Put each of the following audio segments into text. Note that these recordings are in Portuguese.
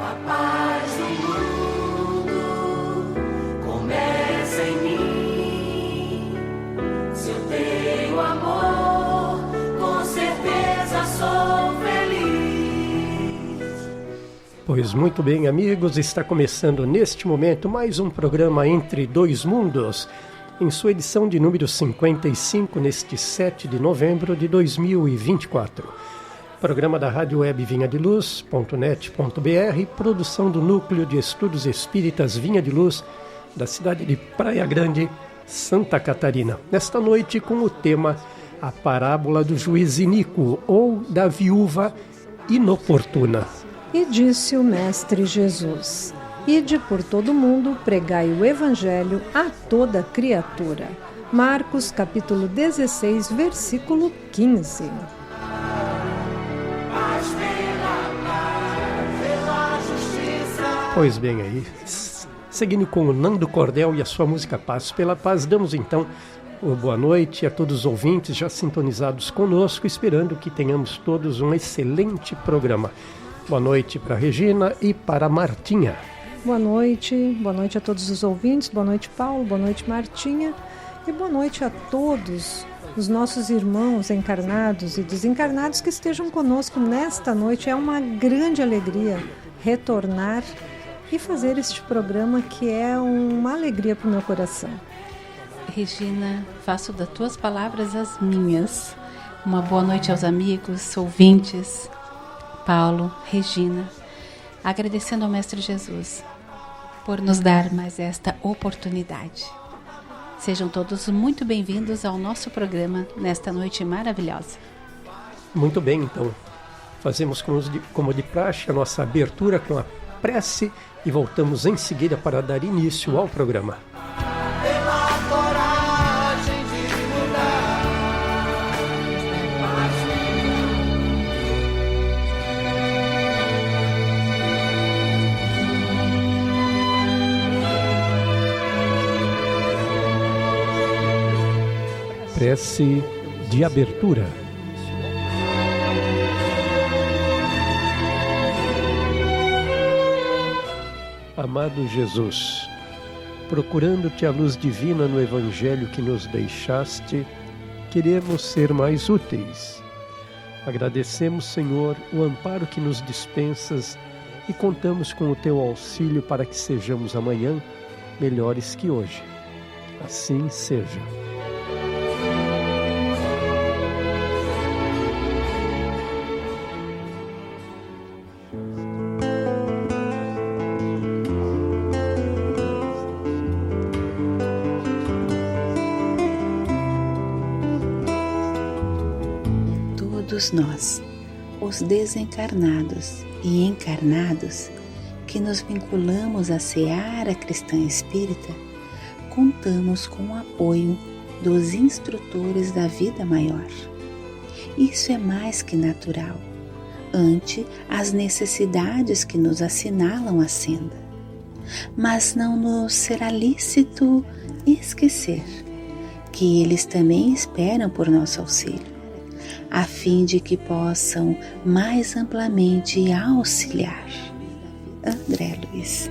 A paz do mundo começa em mim. Se eu tenho amor, com certeza sou feliz. Pois muito bem, amigos, está começando neste momento mais um programa Entre Dois Mundos, em sua edição de número 55, neste 7 de novembro de 2024. Programa da Rádio Web Vinha de Luz.net.br, produção do Núcleo de Estudos Espíritas Vinha de Luz, da cidade de Praia Grande, Santa Catarina. Nesta noite com o tema A Parábola do Juiz Iníquo, ou da Viúva Inoportuna. E disse o Mestre Jesus: Ide por todo o mundo, pregai o Evangelho a toda criatura. Marcos capítulo 16, versículo 15. Pois bem, aí, seguindo com o Nando Cordel e a sua música Paz pela Paz, damos então boa noite a todos os ouvintes já sintonizados conosco, esperando que tenhamos todos um excelente programa. Boa noite para a Regina e para a Martinha. Boa noite a todos os ouvintes, boa noite Paulo, boa noite Martinha e boa noite a todos os nossos irmãos encarnados e desencarnados que estejam conosco nesta noite. É uma grande alegria retornar e fazer este programa que é uma alegria para o meu coração. Regina, faço das tuas palavras as minhas. Uma boa noite aos amigos, ouvintes, Paulo, Regina, agradecendo ao Mestre Jesus por nos dar mais esta oportunidade. Sejam todos muito bem-vindos ao nosso programa nesta noite maravilhosa. Muito bem, então. Fazemos como de praxe a nossa abertura com a prece e voltamos em seguida para dar início ao programa. Pela coragem de mudar. Prece de abertura. Amado Jesus, procurando-te a luz divina no Evangelho que nos deixaste, queremos ser mais úteis. Agradecemos, Senhor, o amparo que nos dispensas e contamos com o teu auxílio para que sejamos amanhã melhores que hoje. Assim seja. Todos nós, os desencarnados e encarnados, que nos vinculamos à seara cristã espírita, contamos com o apoio dos instrutores da vida maior. Isso é mais que natural, ante as necessidades que nos assinalam a senda. Mas não nos será lícito esquecer que eles também esperam por nosso auxílio, a fim de que possam mais amplamente auxiliar. André Luiz.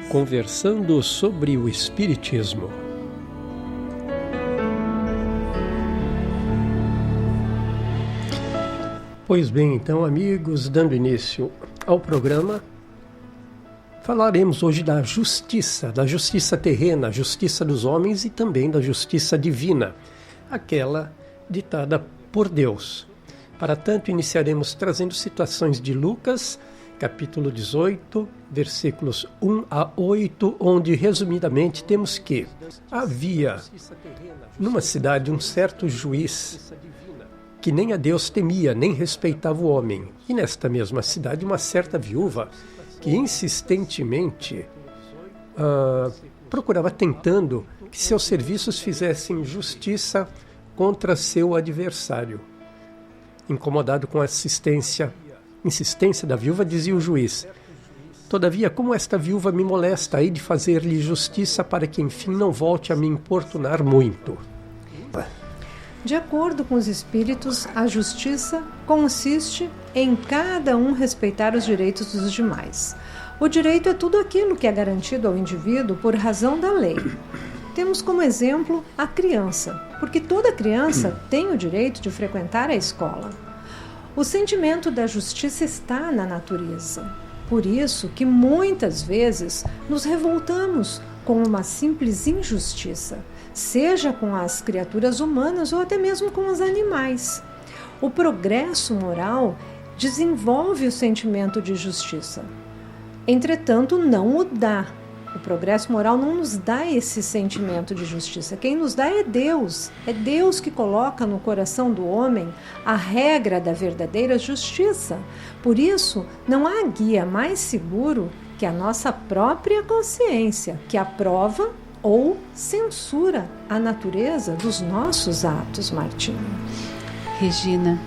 Conversando sobre o Espiritismo. Pois bem, então, amigos, dando início ao programa, falaremos hoje da justiça terrena, a justiça dos homens e também da justiça divina, aquela ditada por Deus. Para tanto, iniciaremos trazendo situações de Lucas, capítulo 18, versículos 1 a 8, onde, resumidamente, temos que havia numa cidade um certo juiz que nem a Deus temia, nem respeitava o homem. E nesta mesma cidade, uma certa viúva que insistentemente procurava tentando que seus serviços fizessem justiça contra seu adversário. Incomodado com a insistência da viúva, dizia o juiz: todavia, como esta viúva me molesta, hei de fazer-lhe justiça para que enfim não volte a me importunar muito. De acordo com os espíritos, a justiça consiste em cada um respeitar os direitos dos demais. O direito é tudo aquilo que é garantido ao indivíduo por razão da lei. Temos como exemplo a criança, porque toda criança tem o direito de frequentar a escola. O sentimento da justiça está na natureza. Por isso que muitas vezes nos revoltamos com uma simples injustiça, seja com as criaturas humanas ou até mesmo com os animais. O progresso moral desenvolve o sentimento de justiça. Entretanto, não o dá. O progresso moral não nos dá esse sentimento de justiça. Quem nos dá é Deus. É Deus que coloca no coração do homem a regra da verdadeira justiça. Por isso, não há guia mais seguro que a nossa própria consciência, que aprova ou censura a natureza dos nossos atos, Martinha. Regina,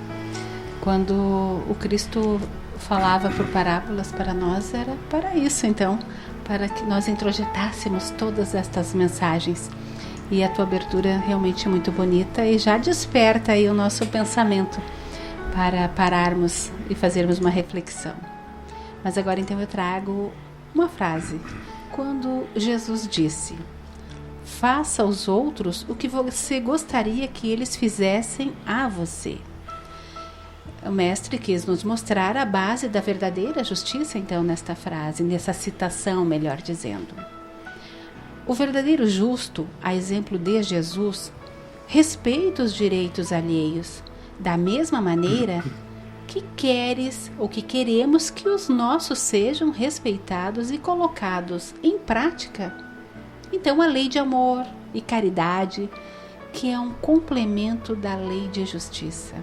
quando o Cristo falava por parábolas para nós, era para isso, então, para que nós introjetássemos todas estas mensagens. E a tua abertura é realmente muito bonita e já desperta aí o nosso pensamento para pararmos e fazermos uma reflexão. Mas agora então eu trago uma frase. Quando Jesus disse: faça aos outros o que você gostaria que eles fizessem a você. O mestre quis nos mostrar a base da verdadeira justiça, então, nesta frase, nessa citação, melhor dizendo. O verdadeiro justo, a exemplo de Jesus, respeita os direitos alheios, da mesma maneira que queres ou que queremos que os nossos sejam respeitados e colocados em prática. Então, a lei de amor e caridade, que é um complemento da lei de justiça.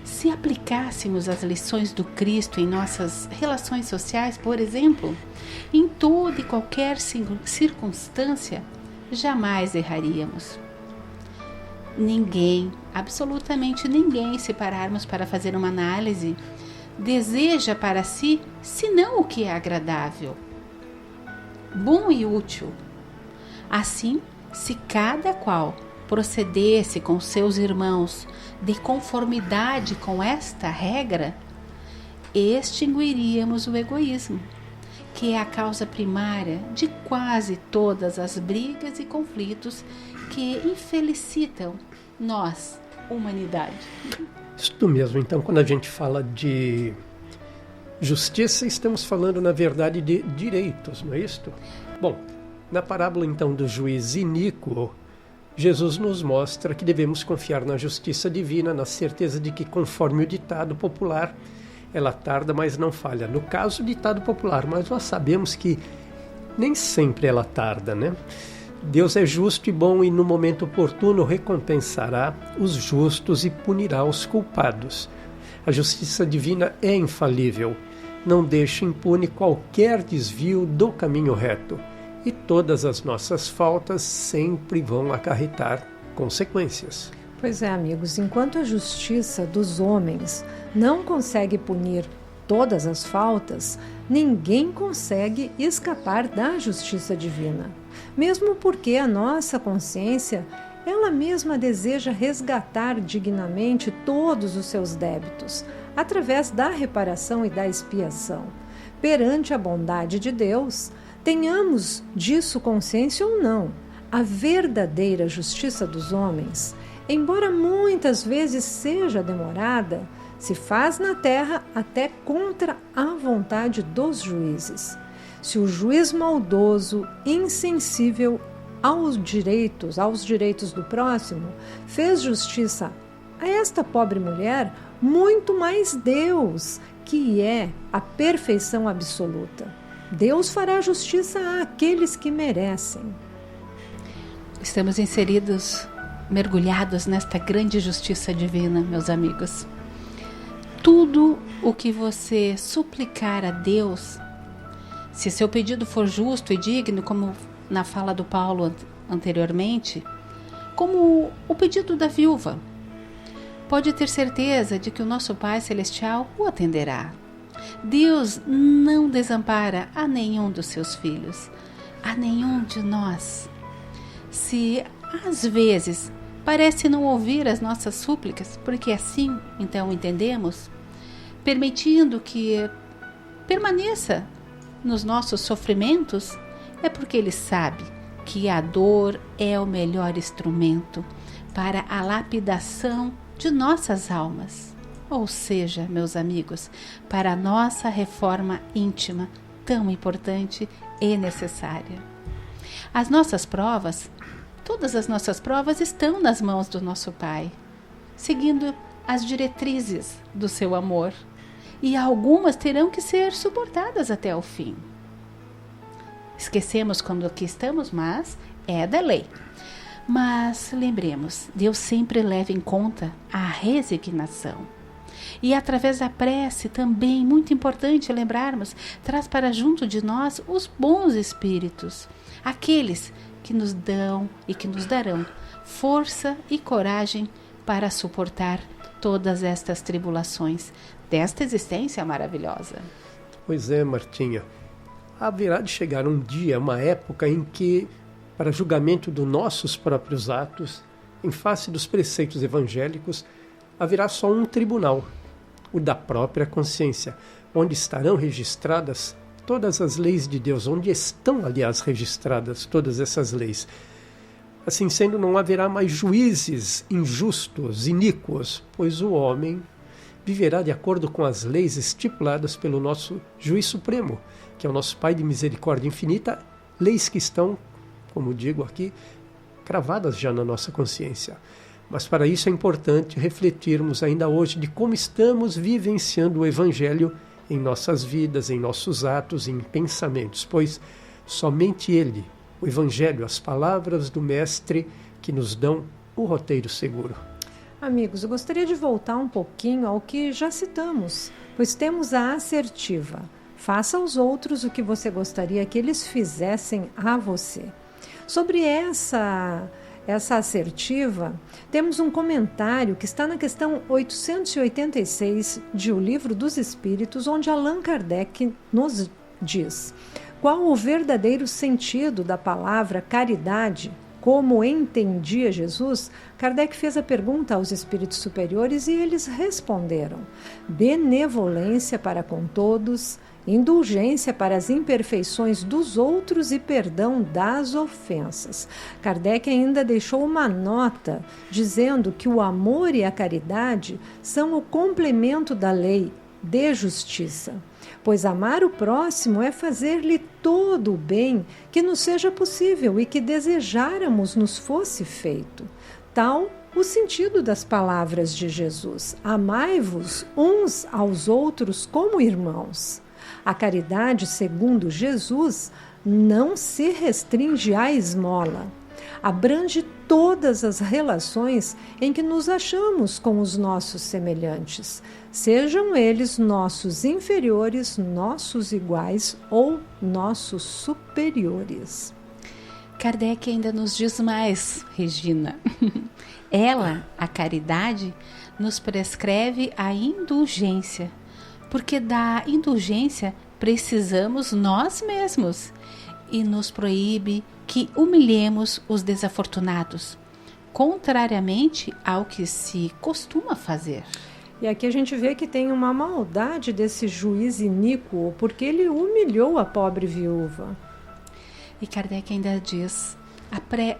Se aplicássemos as lições do Cristo em nossas relações sociais, por exemplo, em toda e qualquer circunstância, jamais erraríamos. Ninguém, absolutamente ninguém, se pararmos para fazer uma análise, deseja para si senão o que é agradável, bom e útil. Assim, se cada qual procedesse com seus irmãos de conformidade com esta regra, extinguiríamos o egoísmo, que é a causa primária de quase todas as brigas e conflitos que infelicitam nós, humanidade. Isso mesmo. Então, quando a gente fala de justiça, estamos falando, na verdade, de direitos, não é isto? Bom, na parábola, então, do juiz iníquo, Jesus nos mostra que devemos confiar na justiça divina, na certeza de que, conforme o ditado popular, ela tarda, mas não falha. No caso, o ditado popular, mas nós sabemos que nem sempre ela tarda, né? Deus é justo e bom e, no momento oportuno, recompensará os justos e punirá os culpados. A justiça divina é infalível, não deixa impune qualquer desvio do caminho reto. E todas as nossas faltas sempre vão acarretar consequências. Pois é, amigos, enquanto a justiça dos homens não consegue punir todas as faltas, ninguém consegue escapar da justiça divina. Mesmo porque a nossa consciência, ela mesma deseja resgatar dignamente todos os seus débitos, através da reparação e da expiação. Perante a bondade de Deus, tenhamos disso consciência ou não, a verdadeira justiça dos homens, embora muitas vezes seja demorada, se faz na terra até contra a vontade dos juízes. Se o juiz maldoso, insensível aos direitos do próximo, fez justiça a esta pobre mulher, muito mais Deus, que é a perfeição absoluta. Deus fará justiça àqueles que merecem. Estamos inseridos, mergulhados nesta grande justiça divina, meus amigos. Tudo o que você suplicar a Deus, se seu pedido for justo e digno, como na fala do Paulo anteriormente, como o pedido da viúva. Pode ter certeza de que o nosso Pai Celestial o atenderá. Deus não desampara a nenhum dos seus filhos, a nenhum de nós. Se às vezes parece não ouvir as nossas súplicas, porque assim então entendemos, permitindo que permaneça nos nossos sofrimentos, é porque Ele sabe que a dor é o melhor instrumento para a lapidação de nossas almas, ou seja, meus amigos, para a nossa reforma íntima tão importante e necessária. As nossas provas, todas as nossas provas estão nas mãos do nosso Pai, seguindo as diretrizes do seu amor, e algumas terão que ser suportadas até o fim. Esquecemos quando aqui estamos, mas é da lei. Mas lembremos, Deus sempre leva em conta a resignação. E através da prece também, muito importante lembrarmos, traz para junto de nós os bons espíritos, aqueles que nos dão e que nos darão força e coragem para suportar todas estas tribulações desta existência maravilhosa. Pois é, Martinha. Haverá de chegar um dia, uma época em que, para julgamento dos nossos próprios atos, em face dos preceitos evangélicos, haverá só um tribunal, o da própria consciência, onde estarão registradas todas as leis de Deus, onde estão, aliás, registradas todas essas leis. Assim sendo, não haverá mais juízes injustos, iníquos, pois o homem viverá de acordo com as leis estipuladas pelo nosso Juiz Supremo, que é o nosso Pai de misericórdia infinita, leis que estão, como digo aqui, cravadas já na nossa consciência. Mas para isso é importante refletirmos ainda hoje de como estamos vivenciando o Evangelho em nossas vidas, em nossos atos, em pensamentos, pois somente Ele, o Evangelho, as palavras do Mestre, que nos dão o roteiro seguro. Amigos, eu gostaria de voltar um pouquinho ao que já citamos, pois temos a assertiva. Faça aos outros o que você gostaria que eles fizessem a você. Sobre essa assertiva, temos um comentário que está na questão 886 de O Livro dos Espíritos, onde Allan Kardec nos diz: qual o verdadeiro sentido da palavra caridade? Como entendia Jesus? Kardec fez a pergunta aos espíritos superiores e eles responderam: benevolência para com todos, indulgência para as imperfeições dos outros e perdão das ofensas. Kardec ainda deixou uma nota dizendo que o amor e a caridade são o complemento da lei de justiça, pois amar o próximo é fazer-lhe todo o bem que nos seja possível e que desejáramos nos fosse feito. Tal o sentido das palavras de Jesus: amai-vos uns aos outros como irmãos. A caridade, segundo Jesus, não se restringe à esmola. Abrange todas as relações em que nos achamos com os nossos semelhantes, sejam eles nossos inferiores, nossos iguais ou nossos superiores. Kardec ainda nos diz mais, Regina. Ela, a caridade, nos prescreve a indulgência, porque da indulgência precisamos nós mesmos, e nos proíbe que humilhemos os desafortunados, contrariamente ao que se costuma fazer. E aqui a gente vê que tem uma maldade desse juiz iníquo, porque ele humilhou a pobre viúva. E Kardec ainda diz: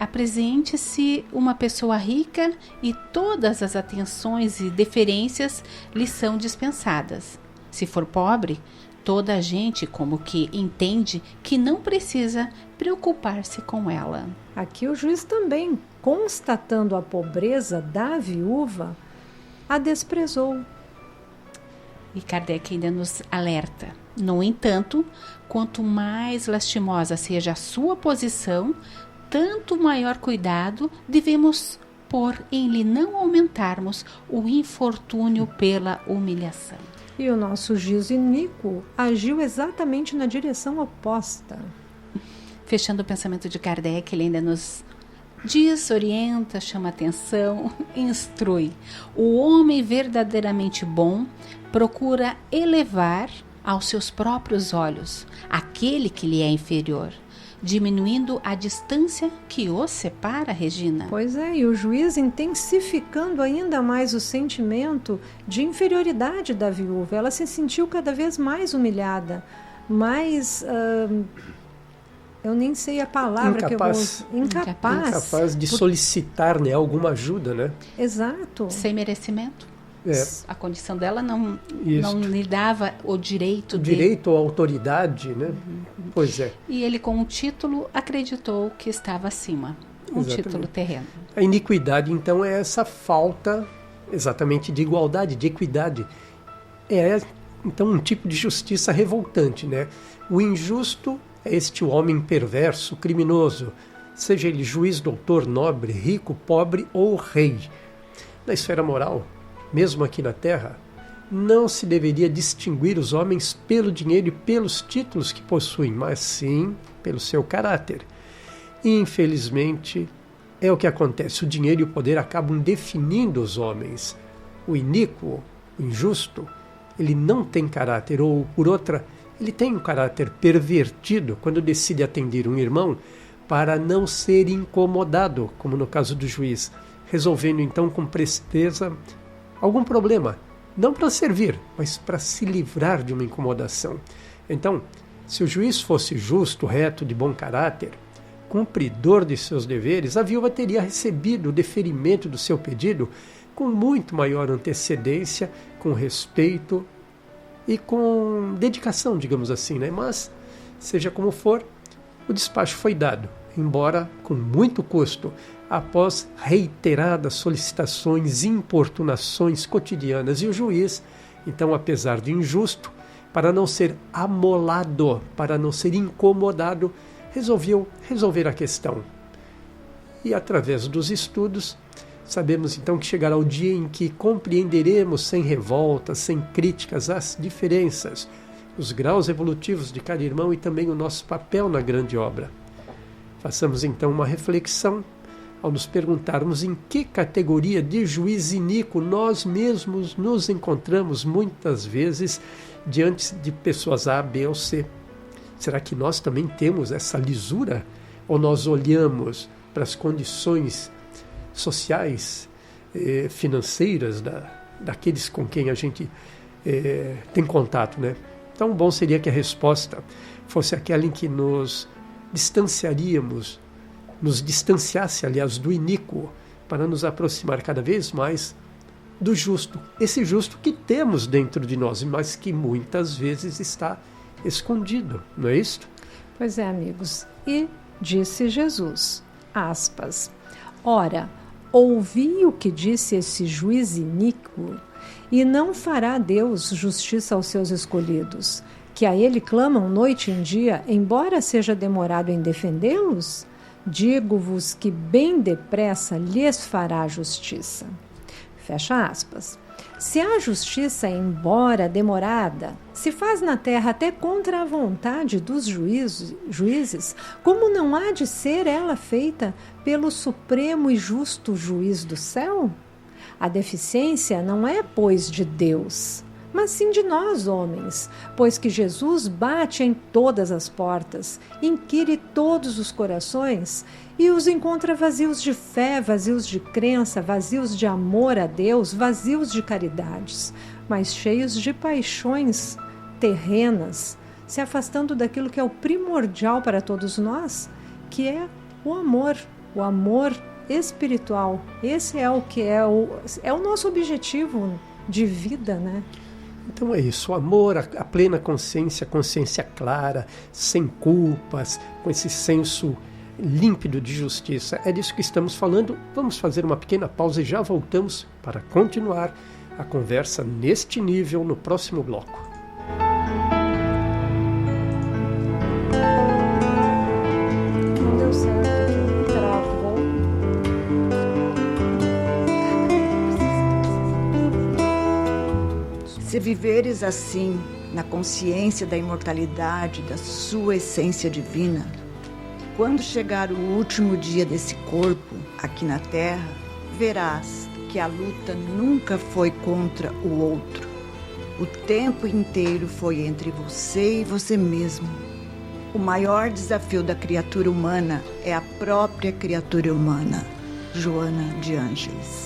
apresente-se uma pessoa rica e todas as atenções e deferências lhe são dispensadas. Se for pobre, toda a gente como que entende que não precisa preocupar-se com ela. Aqui o juiz também, constatando a pobreza da viúva, a desprezou. E Kardec ainda nos alerta: no entanto, quanto mais lastimosa seja a sua posição, tanto maior cuidado devemos pôr em lhe não aumentarmos o infortúnio pela humilhação. E o nosso juiz iníquo agiu exatamente na direção oposta. Fechando o pensamento de Kardec, ele ainda nos Diz, orienta, chama atenção, instrui. O homem verdadeiramente bom procura elevar aos seus próprios olhos aquele que lhe é inferior, diminuindo a distância que os separa, Regina. Pois é, e o juiz intensificando ainda mais o sentimento de inferioridade da viúva. Ela se sentiu cada vez mais humilhada, mais... eu nem sei a palavra incapaz. Que eu vou... Incapaz de solicitar, né, alguma ajuda, né? Exato. Sem merecimento. A condição dela não lhe dava o direito direito ou autoridade, né? Pois é. E ele, com um título, acreditou que estava acima. Exatamente. Título terreno. A iniquidade, então, é essa falta exatamente de igualdade, de equidade. É, então, um tipo de justiça revoltante, né? O injusto é este homem perverso, criminoso, seja ele juiz, doutor, nobre, rico, pobre ou rei. Na esfera moral, mesmo aqui na Terra, não se deveria distinguir os homens pelo dinheiro e pelos títulos que possuem, mas sim pelo seu caráter. Infelizmente, é o que acontece. O dinheiro e o poder acabam definindo os homens. O iníquo, o injusto, ele não tem caráter, ou, por outra, ele tem um caráter pervertido quando decide atender um irmão para não ser incomodado, como no caso do juiz, resolvendo então com presteza algum problema, não para servir, mas para se livrar de uma incomodação. Então, se o juiz fosse justo, reto, de bom caráter, cumpridor de seus deveres, a viúva teria recebido o deferimento do seu pedido com muito maior antecedência, com respeito e com dedicação, digamos assim, né? Mas, seja como for, o despacho foi dado, embora com muito custo, após reiteradas solicitações e importunações cotidianas. E o juiz, então, apesar de injusto, para não ser amolado, para não ser incomodado, resolveu resolver a questão. E através dos estudos, sabemos então que chegará o dia em que compreenderemos sem revoltas, sem críticas, as diferenças, os graus evolutivos de cada irmão e também o nosso papel na grande obra. Façamos então uma reflexão ao nos perguntarmos em que categoria de juiz iníquo nós mesmos nos encontramos muitas vezes diante de pessoas A, B ou C. Será que nós também temos essa lisura? Ou nós olhamos para as condições sociais, financeiras daqueles com quem a gente tem contato, né? Então, bom seria que a resposta fosse aquela em que nos distanciasse, aliás, do iníquo, para nos aproximar cada vez mais do justo. Esse justo que temos dentro de nós, mas que muitas vezes está escondido, não é isto? Pois é, amigos. E disse Jesus, aspas, ora, ouvi o que disse esse juiz iníquo, e não fará Deus justiça aos seus escolhidos, que a ele clamam noite e dia, embora seja demorado em defendê-los? Digo-vos que bem depressa lhes fará justiça. Fecha aspas. Se a justiça, embora demorada, se faz na terra até contra a vontade dos juízes, como não há de ser ela feita pelo supremo e justo juiz do céu? A deficiência não é, pois, de Deus, mas sim de nós, homens, pois que Jesus bate em todas as portas, inquire todos os corações e os encontra vazios de fé, vazios de crença, vazios de amor a Deus, vazios de caridades, mas cheios de paixões terrenas, se afastando daquilo que é o primordial para todos nós, que é o amor espiritual. Esse é o que é o nosso objetivo de vida, né? Então é isso, o amor, a plena consciência, a consciência clara, sem culpas, com esse senso límpido de justiça. É disso que estamos falando. Vamos fazer uma pequena pausa e já voltamos para continuar a conversa neste nível no próximo bloco. Não deu certo, travou. Se viveres assim, na consciência da imortalidade da sua essência divina, Quando chegar o último dia desse corpo aqui na Terra, verás que a luta nunca foi contra o outro. O tempo inteiro foi entre você e você mesmo. O maior desafio da criatura humana é a própria criatura humana. Joana de Ângeles.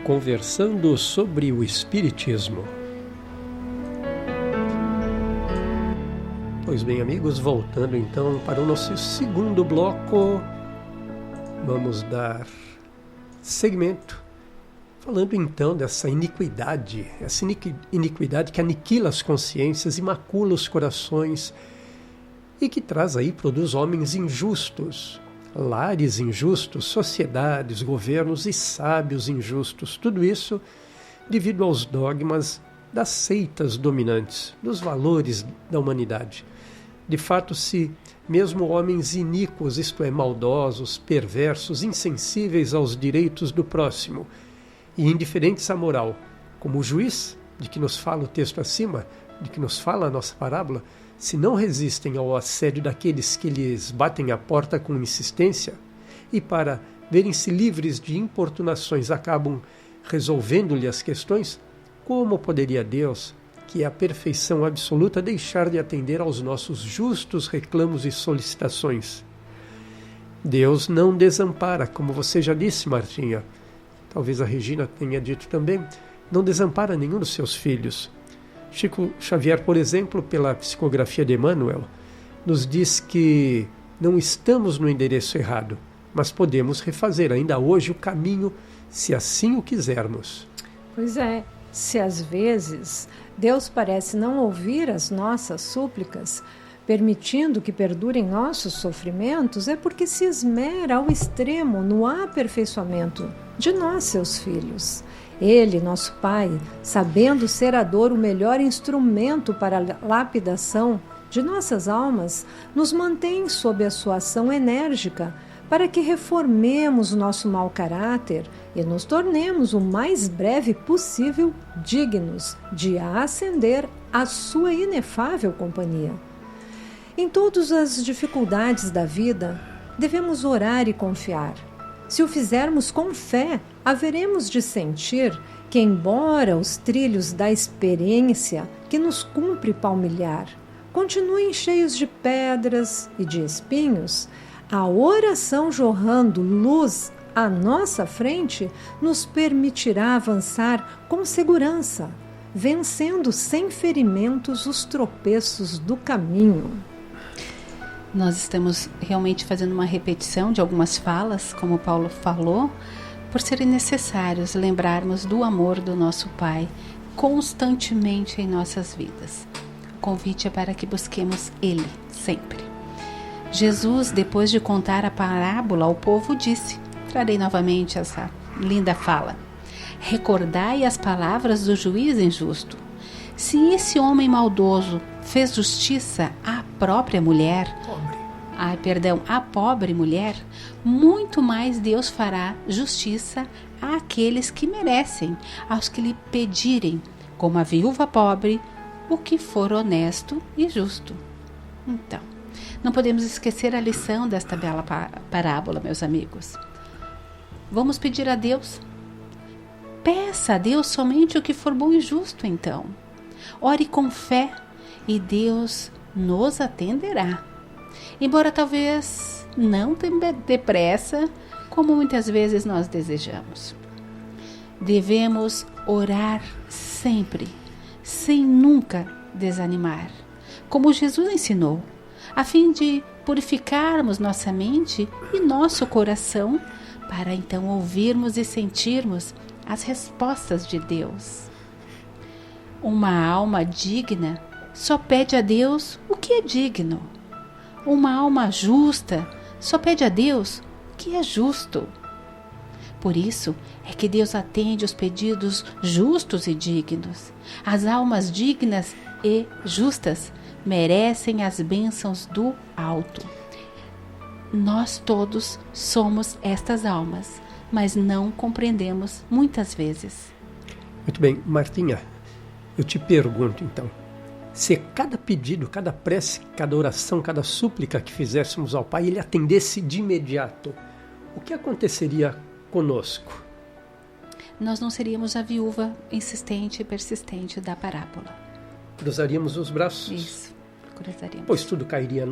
Conversando sobre o Espiritismo. Pois bem, amigos, voltando então para o nosso segundo bloco, vamos dar segmento, falando então dessa iniquidade que aniquila as consciências e macula os corações e que produz homens injustos, lares injustos, sociedades, governos e sábios injustos. Tudo isso devido aos dogmas das seitas dominantes, dos valores da humanidade. De fato, se mesmo homens iníquos, isto é, maldosos, perversos, insensíveis aos direitos do próximo e indiferentes à moral, como o juiz, de que nos fala o texto acima, de que nos fala a nossa parábola, se não resistem ao assédio daqueles que lhes batem a porta com insistência e para verem-se livres de importunações acabam resolvendo-lhe as questões, como poderia Deus, que é a perfeição absoluta, deixar de atender aos nossos justos reclamos e solicitações? Deus não desampara, como você já disse, Martinha, talvez a Regina tenha dito também, não desampara nenhum dos seus filhos. Chico Xavier, por exemplo, pela psicografia de Emmanuel, nos diz que não estamos no endereço errado, mas podemos refazer ainda hoje o caminho, se assim o quisermos. Pois é, se às vezes Deus parece não ouvir as nossas súplicas, permitindo que perdurem nossos sofrimentos, é porque se esmera ao extremo no aperfeiçoamento de nós, seus filhos. Ele, nosso Pai, sabendo ser a dor o melhor instrumento para a lapidação de nossas almas, nos mantém sob a sua ação enérgica para que reformemos o nosso mau caráter e nos tornemos o mais breve possível dignos de ascender à sua inefável companhia. Em todas as dificuldades da vida, devemos orar e confiar. Se o fizermos com fé, haveremos de sentir que, embora os trilhos da experiência que nos cumpre palmilhar continuem cheios de pedras e de espinhos, a oração jorrando luz à nossa frente nos permitirá avançar com segurança, vencendo sem ferimentos os tropeços do caminho. Nós estamos realmente fazendo uma repetição de algumas falas, como Paulo falou, por serem necessários lembrarmos do amor do nosso Pai constantemente em nossas vidas. O convite é para que busquemos Ele sempre. Jesus, depois de contar a parábola ao povo, disse, trarei novamente essa linda fala, recordai as palavras do juiz injusto. Se esse homem maldoso fez justiça à própria mulher, à pobre mulher, muito mais Deus fará justiça àqueles que merecem, aos que lhe pedirem, como a viúva pobre, o que for honesto e justo. Então, não podemos esquecer a lição desta bela parábola, meus amigos. Vamos pedir a Deus. Peça a Deus somente o que for bom e justo, então. Ore com fé e Deus nos atenderá. Embora talvez não depressa, como muitas vezes nós desejamos. Devemos orar sempre, sem nunca desanimar, como Jesus ensinou, a fim de purificarmos nossa mente e nosso coração, para então ouvirmos e sentirmos as respostas de Deus. Uma alma digna só pede a Deus o que é digno. Uma alma justa só pede a Deus o que é justo. Por isso é que Deus atende os pedidos justos e dignos. As almas dignas e justas merecem as bênçãos do alto. Nós todos somos estas almas, mas não compreendemos muitas vezes. Muito bem, Martinha, eu te pergunto então, se cada pedido, cada prece, cada oração, cada súplica que fizéssemos ao Pai, Ele atendesse de imediato, o que aconteceria conosco? Nós não seríamos a viúva insistente e persistente da parábola. Cruzaríamos os braços? Isso, cruzaríamos. Pois tudo cairia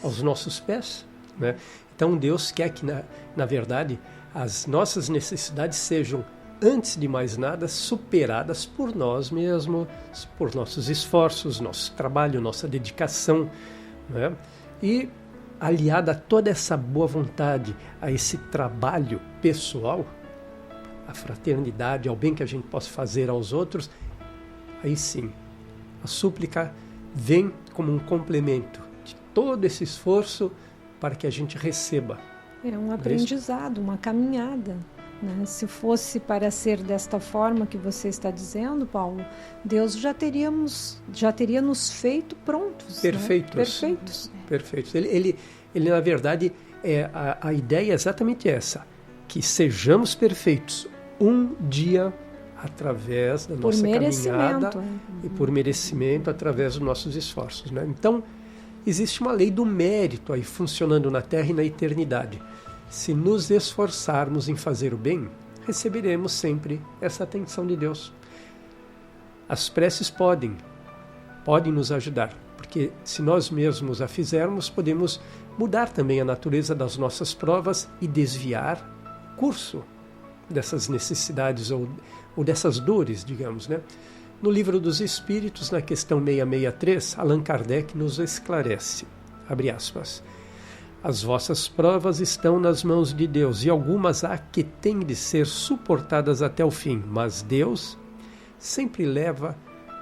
aos nossos pés, né? Então Deus quer que, na verdade, as nossas necessidades sejam, antes de mais nada, superadas por nós mesmos, por nossos esforços, nosso trabalho, nossa dedicação, né? E aliada a toda essa boa vontade, a esse trabalho pessoal, a fraternidade, ao bem que a gente possa fazer aos outros, aí sim, a súplica vem como um complemento de todo esse esforço para que a gente receba. É um aprendizado, uma caminhada, né? Se fosse para ser desta forma que você está dizendo, Paulo, Deus já teria nos feito prontos. Perfeitos. Né? Perfeitos. Ele na verdade, a ideia é exatamente essa, que sejamos perfeitos um dia através da nossa caminhada e por merecimento através dos nossos esforços, né? Então, existe uma lei do mérito aí funcionando na Terra e na eternidade. Se nos esforçarmos em fazer o bem, receberemos sempre essa atenção de Deus. As preces podem nos ajudar, porque se nós mesmos a fizermos, podemos mudar também a natureza das nossas provas e desviar o curso dessas necessidades ou dessas dores, digamos, né? No Livro dos Espíritos, na questão 663, Allan Kardec nos esclarece, abre aspas, as vossas provas estão nas mãos de Deus e algumas há que têm de ser suportadas até o fim, mas Deus sempre leva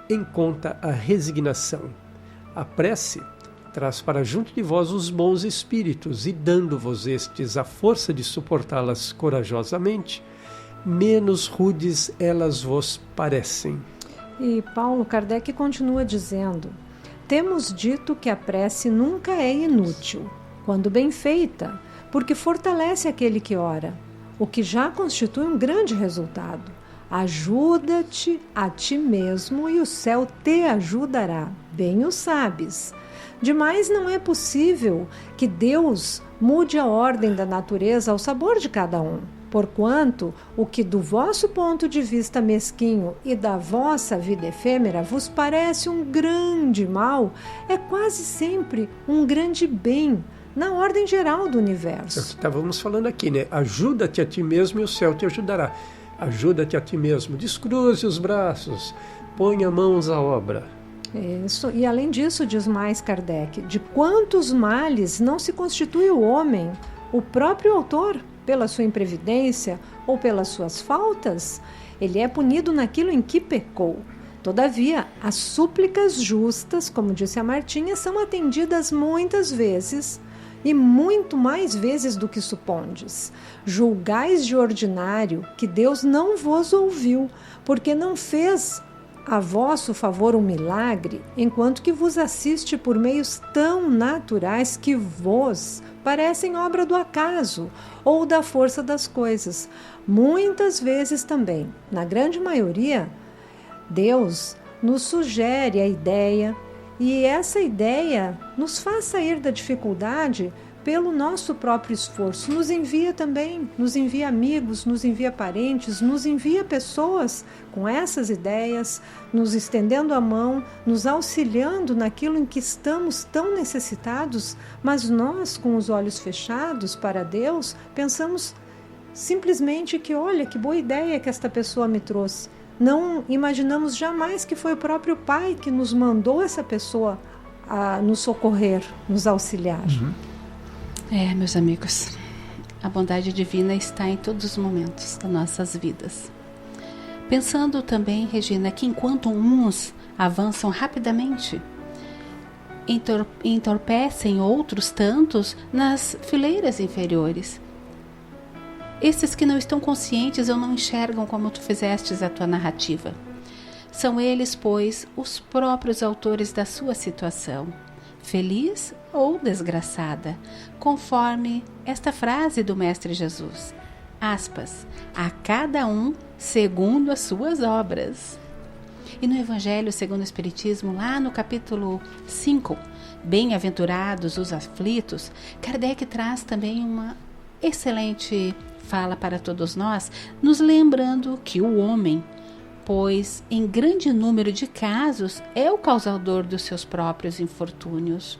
em conta a resignação. A prece traz para junto de vós os bons espíritos e dando-vos estes a força de suportá-las corajosamente, menos rudes elas vos parecem. E Paulo Kardec continua dizendo, temos dito que a prece nunca é inútil, quando bem feita, porque fortalece aquele que ora, o que já constitui um grande resultado. Ajuda-te a ti mesmo e o céu te ajudará, bem o sabes. Demais não é possível que Deus mude a ordem da natureza ao sabor de cada um, porquanto o que do vosso ponto de vista mesquinho e da vossa vida efêmera vos parece um grande mal, é quase sempre um grande bem na ordem geral do universo. É o que estávamos falando aqui, né? Ajuda-te a ti mesmo e o céu te ajudará. Ajuda-te a ti mesmo, descruze os braços, ponha mãos à obra. Isso. E além disso, diz mais Kardec, de quantos males não se constitui o homem, o próprio autor, pela sua imprevidência ou pelas suas faltas, ele é punido naquilo em que pecou. Todavia, as súplicas justas, como disse a Martinha, são atendidas muitas vezes e muito mais vezes do que supondes. Julgais de ordinário que Deus não vos ouviu, porque não fez a vosso favor um milagre, enquanto que vos assiste por meios tão naturais que vos parecem obra do acaso ou da força das coisas. Muitas vezes também, na grande maioria, Deus nos sugere a ideia e essa ideia nos faz sair da dificuldade pelo nosso próprio esforço. Nos envia também, nos envia amigos, nos envia parentes, nos envia pessoas com essas ideias, nos estendendo a mão, nos auxiliando naquilo em que estamos tão necessitados, mas nós, com os olhos fechados para Deus, pensamos simplesmente que, olha, que boa ideia que esta pessoa me trouxe. Não imaginamos jamais que foi o próprio Pai que nos mandou essa pessoa a nos socorrer, nos auxiliar. Meus amigos, a bondade divina está em todos os momentos das nossas vidas. Pensando também, Regina, que enquanto uns avançam rapidamente, entorpecem outros tantos nas fileiras inferiores. esses que não estão conscientes ou não enxergam como tu fizestes a tua narrativa. São eles, pois, os próprios autores da sua situação, feliz ou desgraçada, conforme esta frase do Mestre Jesus. Aspas, a cada um segundo as suas obras. E no Evangelho segundo o Espiritismo, lá no capítulo 5, Bem-aventurados os aflitos, Kardec traz também uma excelente fala para todos nós, nos lembrando que o homem, pois em grande número de casos é o causador dos seus próprios infortúnios.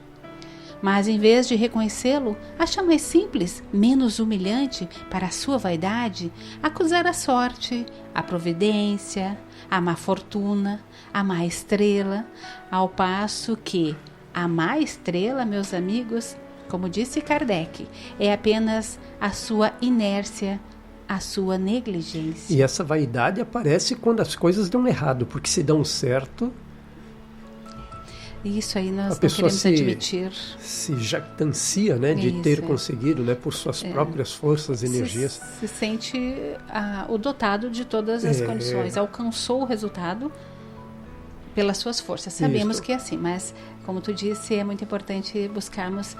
Mas em vez de reconhecê-lo, acha mais simples, menos humilhante para a sua vaidade, acusar a sorte, a providência, a má fortuna, a má estrela, ao passo que a má estrela, meus amigos, como disse Kardec, é apenas a sua inércia, a sua negligência. E essa vaidade aparece quando as coisas dão errado, porque se dão certo... Isso aí nós não queremos admitir. Se jactancia, né, de ter conseguido, né, por suas próprias forças e energias. Se sente o dotado de todas as condições, alcançou o resultado pelas suas forças. Sabemos que é assim, mas como tu disse, é muito importante buscarmos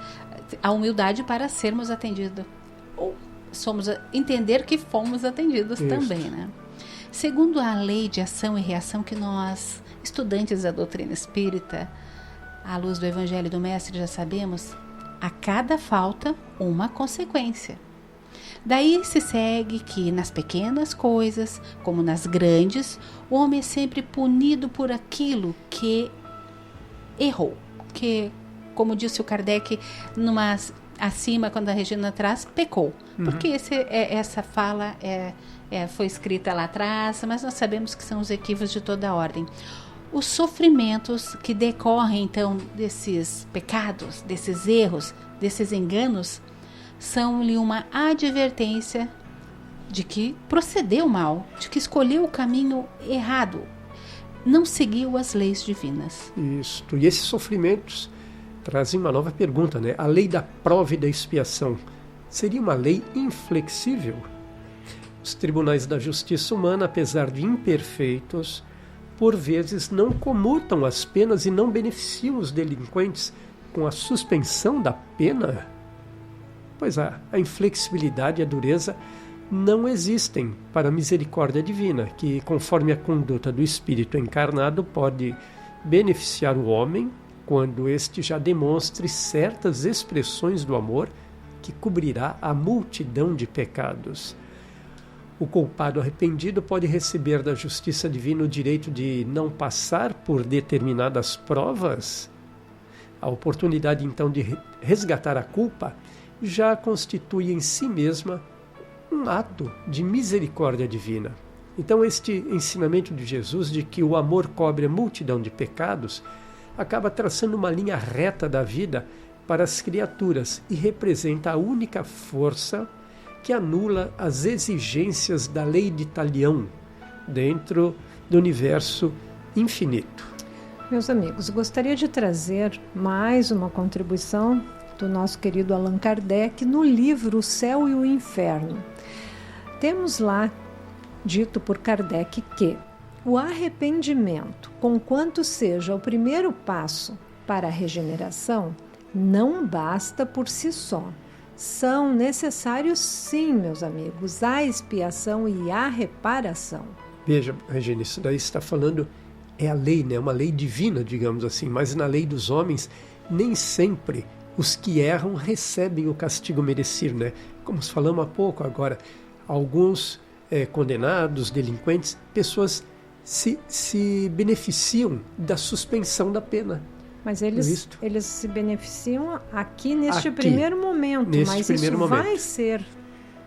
a humildade para sermos atendidos. Ou entender que fomos atendidos também, né? Segundo a lei de ação e reação que nós, estudantes da doutrina espírita, à luz do Evangelho do Mestre, já sabemos, a cada falta, uma consequência. Daí se segue que nas pequenas coisas, como nas grandes, o homem é sempre punido por aquilo que errou. Que, como disse o Kardec, acima, quando a Regina traz, pecou. Porque essa fala foi escrita lá atrás, mas nós sabemos que são os equívocos de toda a ordem. Os sofrimentos que decorrem, então, desses pecados, desses erros, desses enganos, são-lhe uma advertência de que procedeu mal, de que escolheu o caminho errado, não seguiu as leis divinas. Isso. E esses sofrimentos trazem uma nova pergunta, né? A lei da prova e da expiação seria uma lei inflexível? Os tribunais da justiça humana, apesar de imperfeitos, por vezes não comutam as penas e não beneficiam os delinquentes com a suspensão da pena? Pois a inflexibilidade e a dureza não existem para a misericórdia divina, que, conforme a conduta do espírito encarnado, pode beneficiar o homem quando este já demonstre certas expressões do amor que cobrirá a multidão de pecados. O culpado arrependido pode receber da justiça divina o direito de não passar por determinadas provas. A oportunidade, então, de resgatar a culpa já constitui em si mesma um ato de misericórdia divina. Então, este ensinamento de Jesus de que o amor cobre a multidão de pecados acaba traçando uma linha reta da vida para as criaturas e representa a única força que anula as exigências da lei de Talião dentro do universo infinito. Meus amigos, gostaria de trazer mais uma contribuição do nosso querido Allan Kardec no livro O Céu e o Inferno. Temos lá dito por Kardec que o arrependimento, conquanto seja o primeiro passo para a regeneração, não basta por si só. São necessários, sim, meus amigos, a expiação e a reparação. Veja, Regina, isso daí está falando, é a lei, né? Uma lei divina, digamos assim, mas na lei dos homens, nem sempre os que erram recebem o castigo merecido, né? Como falamos há pouco agora, alguns condenados, delinquentes, pessoas se beneficiam da suspensão da pena. Mas eles se beneficiam aqui neste primeiro momento, mas isso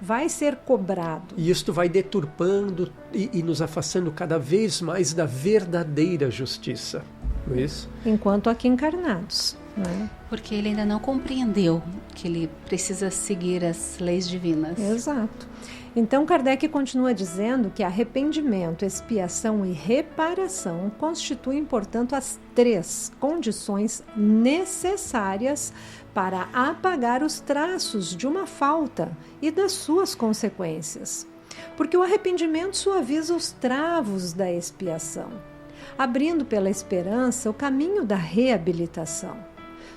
vai ser cobrado. E isto vai deturpando e nos afastando cada vez mais da verdadeira justiça, não é isso? Enquanto aqui encarnados. né? Porque ele ainda não compreendeu que ele precisa seguir as leis divinas. Exato. Então, Kardec continua dizendo que arrependimento, expiação e reparação constituem, portanto, as 3 condições necessárias para apagar os traços de uma falta e das suas consequências. Porque o arrependimento suaviza os travos da expiação, abrindo pela esperança o caminho da reabilitação.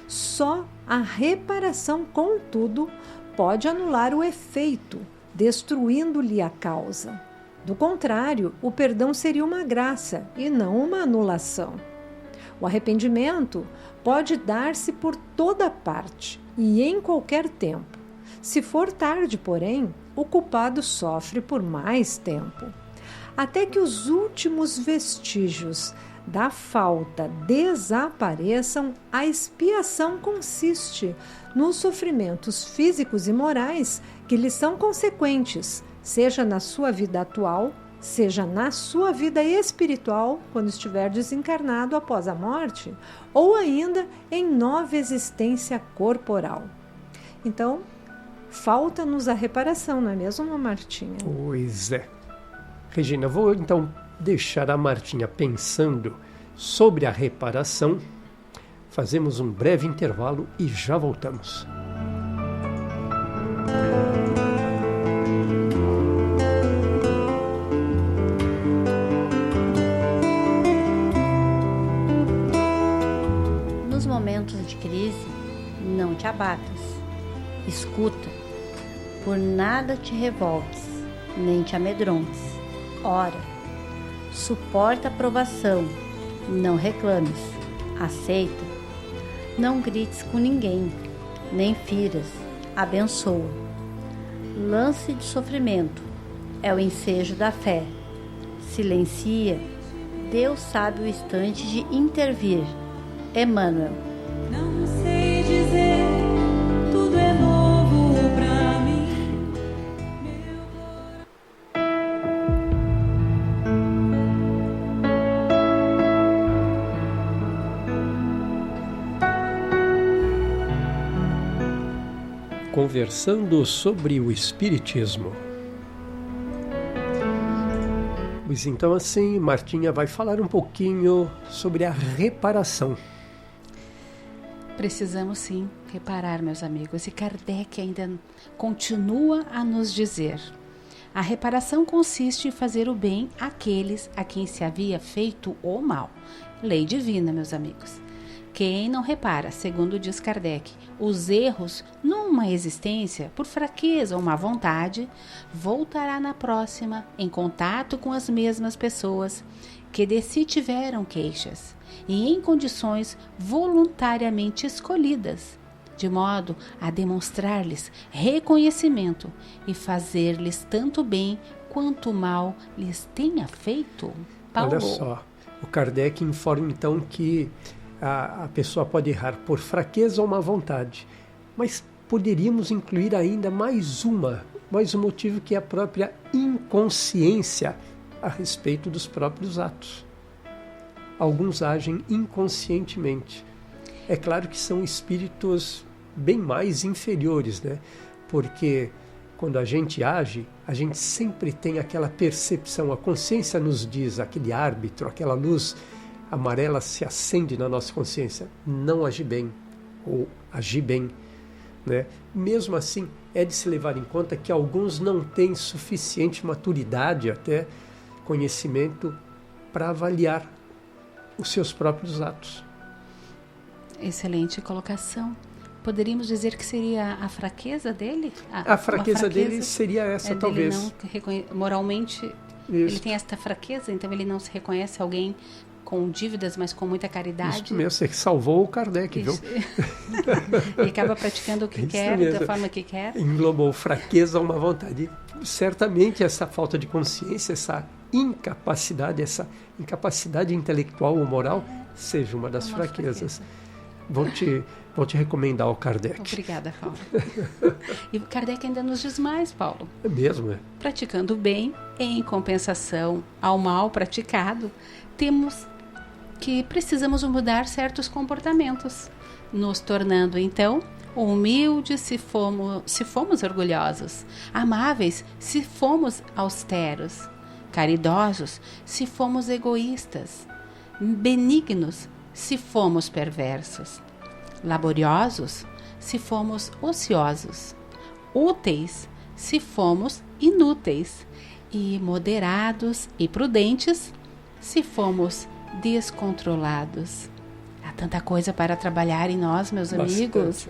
Só a reparação, contudo, pode anular o efeito, destruindo-lhe a causa. Do contrário, o perdão seria uma graça e não uma anulação. O arrependimento pode dar-se por toda parte e em qualquer tempo. Se for tarde, porém, o culpado sofre por mais tempo. Até que os últimos vestígios da falta desapareçam, a expiação consiste nos sofrimentos físicos e morais que lhe são consequentes, seja na sua vida atual, seja na sua vida espiritual, quando estiver desencarnado após a morte, ou ainda em nova existência corporal. Então, falta-nos a reparação, não é mesmo, Martinha? Pois é. Regina, vou então deixar a Martinha pensando sobre a reparação. Fazemos um breve intervalo e já voltamos. Nos momentos de crise, não te abatas. Escuta, por nada te revoltes, nem te amedrontes. Ora, suporta a provação, não reclames, aceita. Não grites com ninguém, nem firas, abençoa. Lance de sofrimento é o ensejo da fé. Silencia, Deus sabe o instante de intervir. Emmanuel. Não sei dizer, tudo é novo pra mim. Conversando sobre o Espiritismo. Pois então, assim, Martinha vai falar um pouquinho sobre a reparação. Precisamos sim reparar, meus amigos, e Kardec ainda continua a nos dizer: a reparação consiste em fazer o bem àqueles a quem se havia feito o mal. Lei divina, meus amigos. Quem não repara, segundo diz Kardec, os erros numa existência por fraqueza ou má vontade, voltará na próxima em contato com as mesmas pessoas que de si tiveram queixas e em condições voluntariamente escolhidas, de modo a demonstrar-lhes reconhecimento e fazer-lhes tanto bem quanto mal lhes tenha feito. Paulo. Olha só, o Kardec informa então que a pessoa pode errar por fraqueza ou má vontade, mas poderíamos incluir ainda mais um motivo, que é a própria inconsciência a respeito dos próprios atos. Alguns agem inconscientemente. É claro que são espíritos bem mais inferiores, né? Porque quando a gente age, a gente sempre tem aquela percepção, a consciência nos diz, aquele árbitro, aquela luz amarela se acende na nossa consciência, não agi bem ou agi bem, né? Mesmo assim, é de se levar em conta que alguns não têm suficiente maturidade, até conhecimento, para avaliar os seus próprios atos. Excelente colocação. Poderíamos dizer que seria a fraqueza dele? A fraqueza dele seria essa, talvez. Moralmente, Isso. Ele tem esta fraqueza, então ele não se reconhece alguém com dívidas, mas com muita caridade. Isso mesmo, você salvou o Kardec, viu? Ele acaba praticando o que quer, da forma que quer. Englobou fraqueza a uma vontade. E certamente essa falta de consciência, essa incapacidade intelectual ou moral, seja uma das fraquezas. Vou te recomendar o Kardec. Obrigada, Paulo. E o Kardec ainda nos diz mais, Paulo. É mesmo, é? Praticando o bem, em compensação ao mal praticado, precisamos mudar certos comportamentos. nos tornando então humildes se fomos orgulhosos, amáveis se fomos austeros, caridosos se fomos egoístas, benignos se fomos perversos, laboriosos se fomos ociosos, úteis se fomos inúteis, e moderados e prudentes se fomos descontrolados. Há tanta coisa para trabalhar em nós, meus amigos.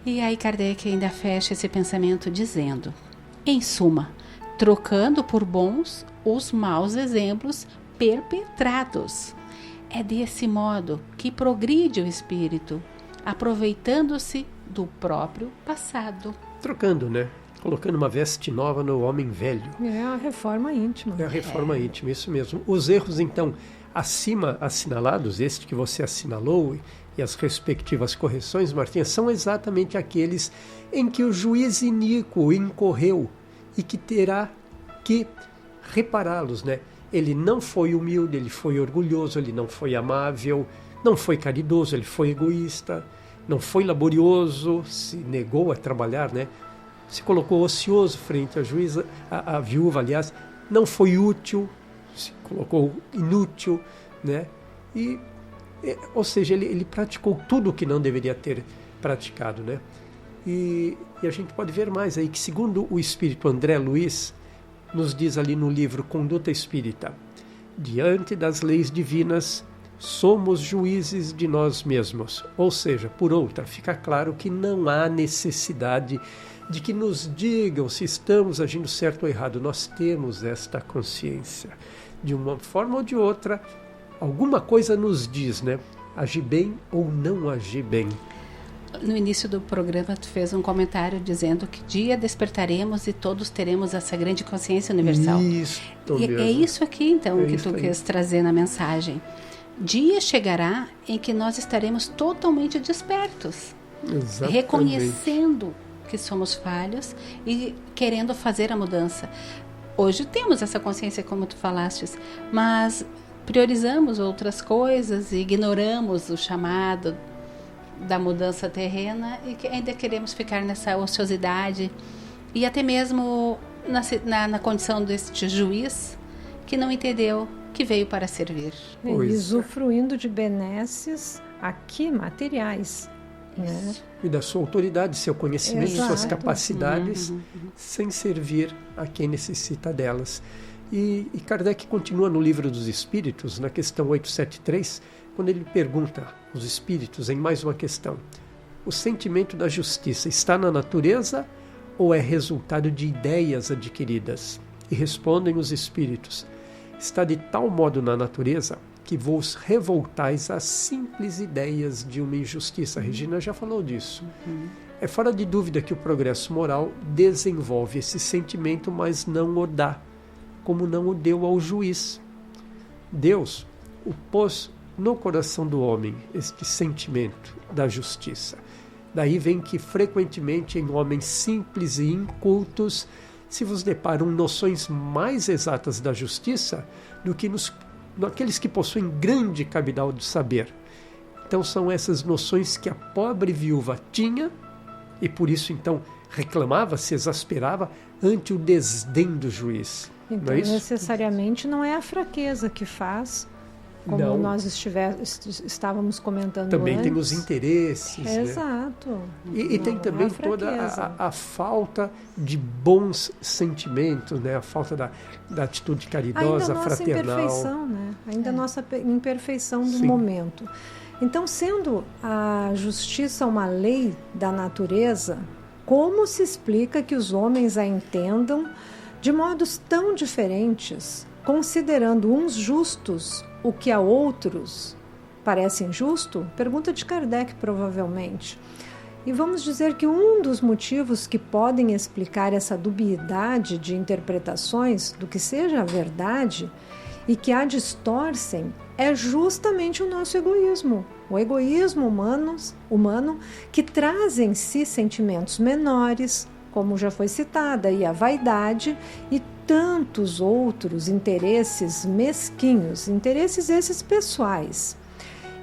E aí Kardec ainda fecha esse pensamento dizendo: em suma, trocando por bons os maus exemplos perpetrados. É desse modo que progride o espírito, aproveitando-se do próprio passado. Trocando, né? Colocando uma veste nova no homem velho. É a reforma íntima. É a reforma íntima, isso mesmo. Os erros, então, acima assinalados, este que você assinalou e as respectivas correções, Martinha, são exatamente aqueles em que o juiz iníquo incorreu e que terá que repará-los, né? Ele não foi humilde, ele foi orgulhoso, ele não foi amável, não foi caridoso, ele foi egoísta, não foi laborioso, se negou a trabalhar, né? Se colocou ocioso frente à juíza, a viúva, aliás, não foi útil, se colocou inútil, né? Ou seja, ele praticou tudo o que não deveria ter praticado, né? E a gente pode ver mais aí que, segundo o espírito André Luiz, nos diz ali no livro Conduta Espírita, diante das leis divinas, somos juízes de nós mesmos. Ou seja, por outra, fica claro que não há necessidade de que nos digam se estamos agindo certo ou errado. Nós temos esta consciência. De uma forma ou de outra, alguma coisa nos diz, né? Agir bem ou não agir bem. No início do programa, tu fez um comentário dizendo que dia despertaremos e todos teremos essa grande consciência universal. Isso mesmo. É isso aqui, então, é que tu quis trazer na mensagem. Dia chegará em que nós estaremos totalmente despertos. Exatamente. Reconhecendo que somos falhos e querendo fazer a mudança. Hoje temos essa consciência, como tu falaste, mas priorizamos outras coisas e ignoramos o chamado da mudança terrena e que ainda queremos ficar nessa ociosidade e até mesmo na condição deste juiz que não entendeu que veio para servir. Usufruindo de benesses aqui materiais. Né? E da sua autoridade, seu conhecimento, suas capacidades, sem servir a quem necessita delas. E Kardec continua no Livro dos Espíritos, na questão 873, quando ele pergunta aos espíritos, em mais uma questão: o sentimento da justiça está na natureza ou é resultado de ideias adquiridas? E respondem os espíritos: está de tal modo na natureza que vos revoltais às simples ideias de uma injustiça. A Regina já falou disso. É fora de dúvida que o progresso moral desenvolve esse sentimento, mas não o dá, como não o deu ao juiz. Deus o pôs no coração do homem, este sentimento da justiça. Daí vem que frequentemente em homens simples e incultos se vos deparam noções mais exatas da justiça do que naqueles que possuem grande cabidal de saber. Então são essas noções que a pobre viúva tinha e por isso então reclamava, se exasperava ante o desdém do juiz. Então não é isso? necessariamente não é a fraqueza que faz, como não. nós estávamos comentando também antes. tem os interesses. Né? Exato. E tem também toda a falta de bons sentimentos, né? A falta da atitude caridosa, ainda fraternal. Imperfeição, né? Ainda a nossa imperfeição do momento. Então, sendo a justiça uma lei da natureza, como se explica que os homens a entendam de modos tão diferentes, considerando uns justos o que a outros parece injusto? Pergunta de Kardec, provavelmente. E vamos dizer que um dos motivos que podem explicar essa dubiedade de interpretações do que seja a verdade e que a distorcem é justamente o nosso egoísmo. O egoísmo humano que traz em si sentimentos menores, como já foi citada, e a vaidade e tantos outros interesses mesquinhos, interesses esses pessoais.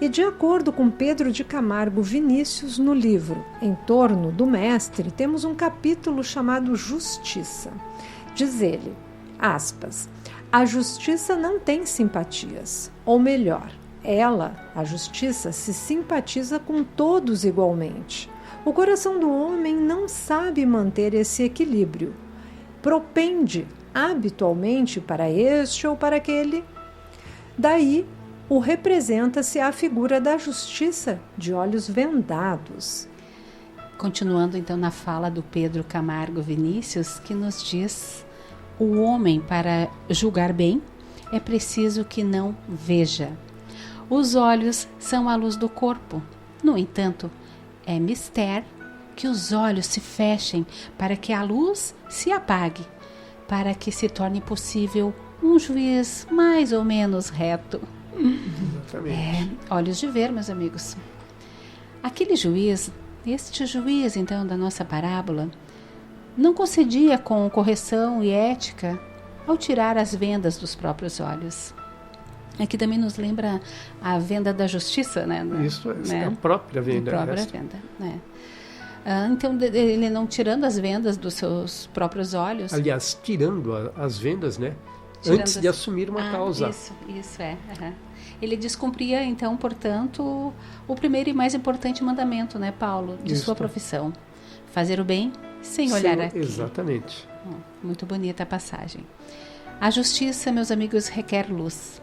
E de acordo com Pedro de Camargo Vinícius, no livro Em Torno do Mestre, temos um capítulo chamado Justiça. Diz ele, aspas, a justiça não tem simpatias, ou melhor, ela, a justiça, se simpatiza com todos igualmente. O coração do homem não sabe manter esse equilíbrio. Propende habitualmente para este ou para aquele. Daí, o representa-se a figura da justiça de olhos vendados. Continuando então na fala do Pedro Camargo Vinícius, que nos diz: o homem, para julgar bem, é preciso que não veja. Os olhos são a luz do corpo. No entanto, é mister que os olhos se fechem para que a luz se apague, para que se torne possível um juiz mais ou menos reto. Exatamente. Olhos de ver, meus amigos. Aquele juiz, este juiz então da nossa parábola, não concedia com correção e ética ao tirar as vendas dos próprios olhos. Aqui também nos lembra a venda da justiça, né? Isso é a própria venda. A própria venda, né? Então, ele não tirando as vendas dos seus próprios olhos. Aliás, tirando as vendas, né? Antes de assumir uma causa. Isso é. Uhum. Ele descumpria, então, portanto, o primeiro e mais importante mandamento, né, Paulo, de sua profissão. Fazer o bem sem olhar aqui. Exatamente. Muito bonita a passagem. A justiça, meus amigos, requer luz.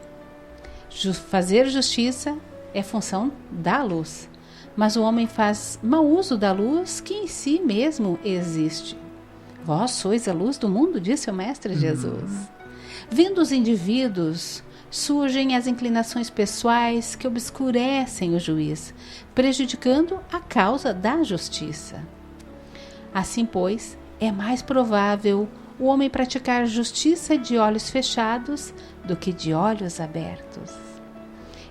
Fazer justiça é função da luz. Mas o homem faz mau uso da luz que em si mesmo existe. Vós sois a luz do mundo, disse o Mestre Jesus. Vendo os indivíduos, surgem as inclinações pessoais que obscurecem o juiz, prejudicando a causa da justiça. Assim, pois, é mais provável o homem praticar justiça de olhos fechados do que de olhos abertos.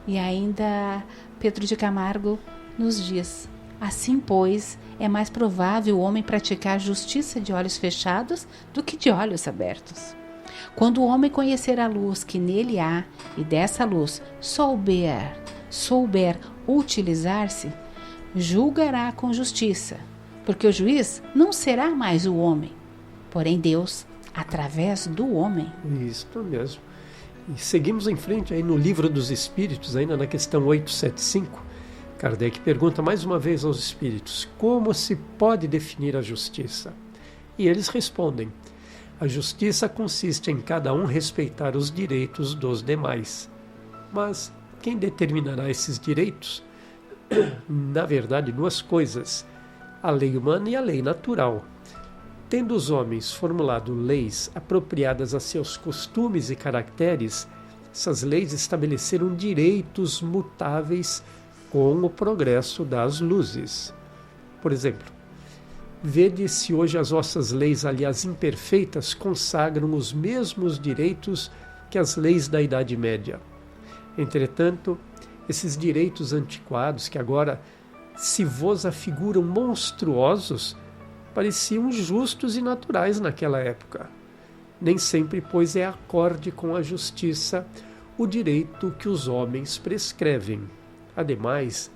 E ainda Pedro de Camargo nos diz: assim, pois, é mais provável o homem praticar justiça de olhos fechados do que de olhos abertos. Quando o homem conhecer a luz que nele há e dessa luz souber utilizar-se, julgará com justiça, porque o juiz não será mais o homem, porém Deus através do homem. Isso mesmo. E seguimos em frente aí no Livro dos Espíritos, ainda na questão 875. Kardec pergunta mais uma vez aos espíritos: como se pode definir a justiça? E eles respondem: a justiça consiste em cada um respeitar os direitos dos demais. Mas quem determinará esses direitos? Na verdade, duas coisas: a lei humana e a lei natural. Tendo os homens formulado leis apropriadas a seus costumes e caracteres, essas leis estabeleceram direitos mutáveis com o progresso das luzes. Por exemplo, vede se hoje as vossas leis, aliás imperfeitas, consagram os mesmos direitos que as leis da Idade Média. Entretanto, esses direitos antiquados, que agora se vos afiguram monstruosos, pareciam justos e naturais naquela época. Nem sempre, pois, é acorde com a justiça o direito que os homens prescrevem. Ademais,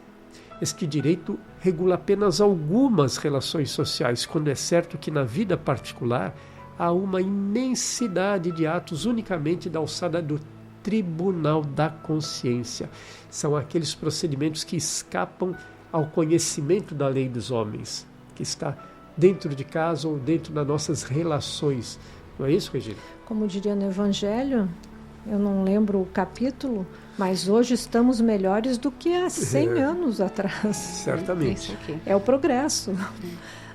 este direito regula apenas algumas relações sociais, quando é certo que na vida particular há uma imensidade de atos unicamente da alçada do tribunal da consciência. São aqueles procedimentos que escapam ao conhecimento da lei dos homens, que está dentro de casa ou dentro das nossas relações. Não é isso, Regina? Como diria no Evangelho, eu não lembro o capítulo, mas hoje estamos melhores do que há 100 anos atrás. Certamente. É o progresso.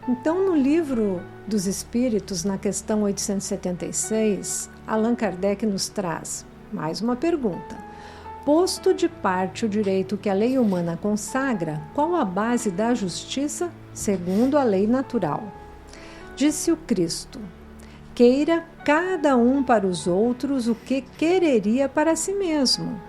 Então, no Livro dos Espíritos, na questão 876, Allan Kardec nos traz mais uma pergunta. Posto de parte o direito que a lei humana consagra, qual a base da justiça segundo a lei natural? Disse o Cristo: queira cada um para os outros o que quereria para si mesmo.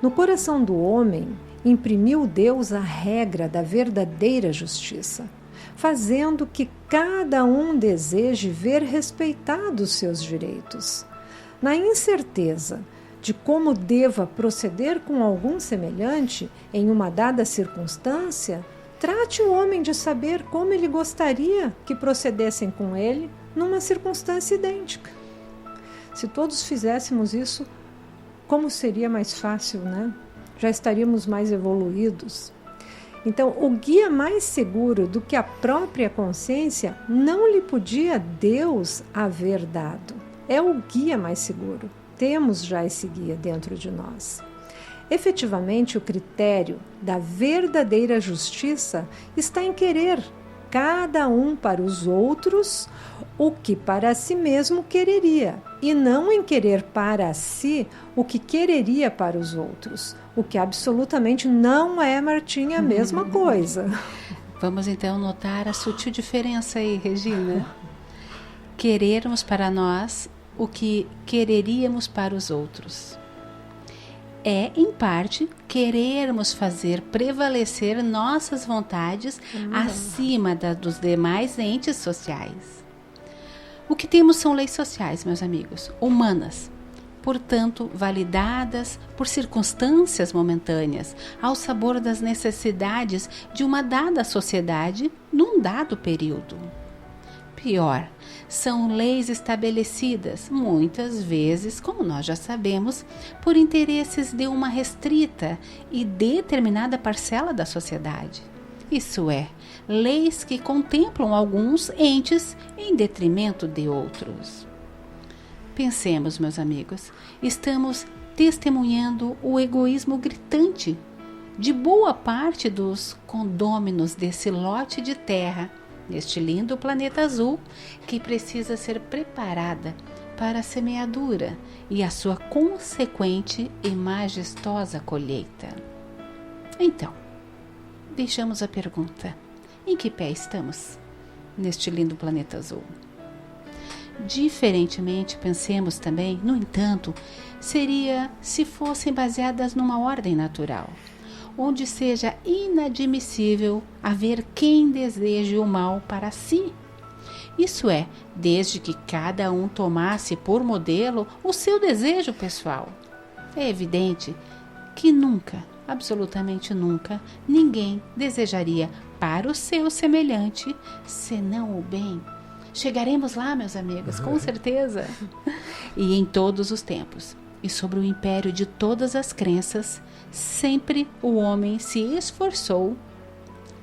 No coração do homem, imprimiu Deus a regra da verdadeira justiça, fazendo que cada um deseje ver respeitados seus direitos. Na incerteza de como deva proceder com algum semelhante em uma dada circunstância, trate o homem de saber como ele gostaria que procedessem com ele numa circunstância idêntica. Se todos fizéssemos isso, como seria mais fácil, né? Já estaríamos mais evoluídos. Então, o guia mais seguro do que a própria consciência não lhe podia Deus haver dado. É o guia mais seguro. Temos já esse guia dentro de nós. Efetivamente, o critério da verdadeira justiça está em querer cada um para os outros o que para si mesmo quereria, e não em querer para si o que quereria para os outros, o que absolutamente não é, Martinha, a mesma coisa. Vamos então notar a sutil diferença aí, Regina. Querermos para nós o que quereríamos para os outros. É, em parte, querermos fazer prevalecer nossas vontades acima dos demais entes sociais. O que temos são leis sociais, meus amigos, humanas, portanto, validadas por circunstâncias momentâneas, ao sabor das necessidades de uma dada sociedade num dado período. Pior, são leis estabelecidas, muitas vezes, como nós já sabemos, por interesses de uma restrita e determinada parcela da sociedade. Isso é, leis que contemplam alguns entes em detrimento de outros. Pensemos, meus amigos, estamos testemunhando o egoísmo gritante de boa parte dos condôminos desse lote de terra, neste lindo planeta azul, que precisa ser preparada para a semeadura e a sua consequente e majestosa colheita. Então, deixamos a pergunta: em que pé estamos neste lindo planeta azul? Diferentemente, pensemos também, no entanto, seria se fossem baseadas numa ordem natural, onde seja inadmissível haver quem deseje o mal para si. Isso é, desde que cada um tomasse por modelo o seu desejo pessoal. É evidente que nunca, absolutamente nunca, ninguém desejaria para o seu semelhante senão o bem. Chegaremos lá, meus amigos, com certeza. E em todos os tempos, e sobre o império de todas as crenças, sempre o homem se esforçou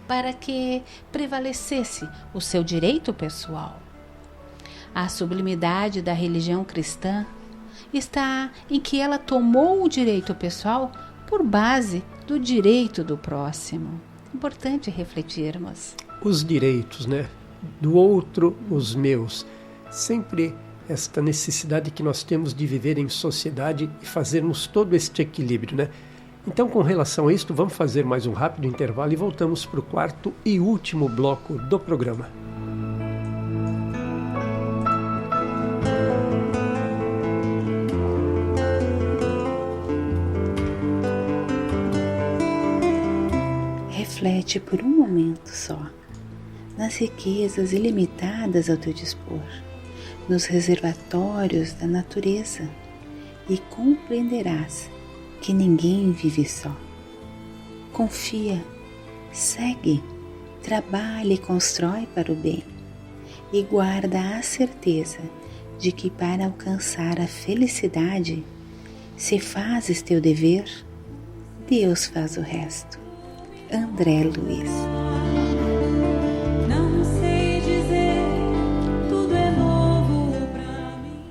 para que prevalecesse o seu direito pessoal. A sublimidade da religião cristã está em que ela tomou o direito pessoal por base do direito do próximo. Importante refletirmos. Os direitos, né? Do outro, os meus. Sempre esta necessidade que nós temos de viver em sociedade e fazermos todo este equilíbrio, né? Então, com relação a isto, vamos fazer mais um rápido intervalo e voltamos para o quarto e último bloco do programa. Reflete por um momento só nas riquezas ilimitadas ao teu dispor, nos reservatórios da natureza, e compreenderás que ninguém vive só. Confia, segue, trabalha e constrói para o bem, e guarda a certeza de que para alcançar a felicidade, se fazes teu dever, Deus faz o resto. André Luiz. Não sei dizer, tudo é novo pra mim.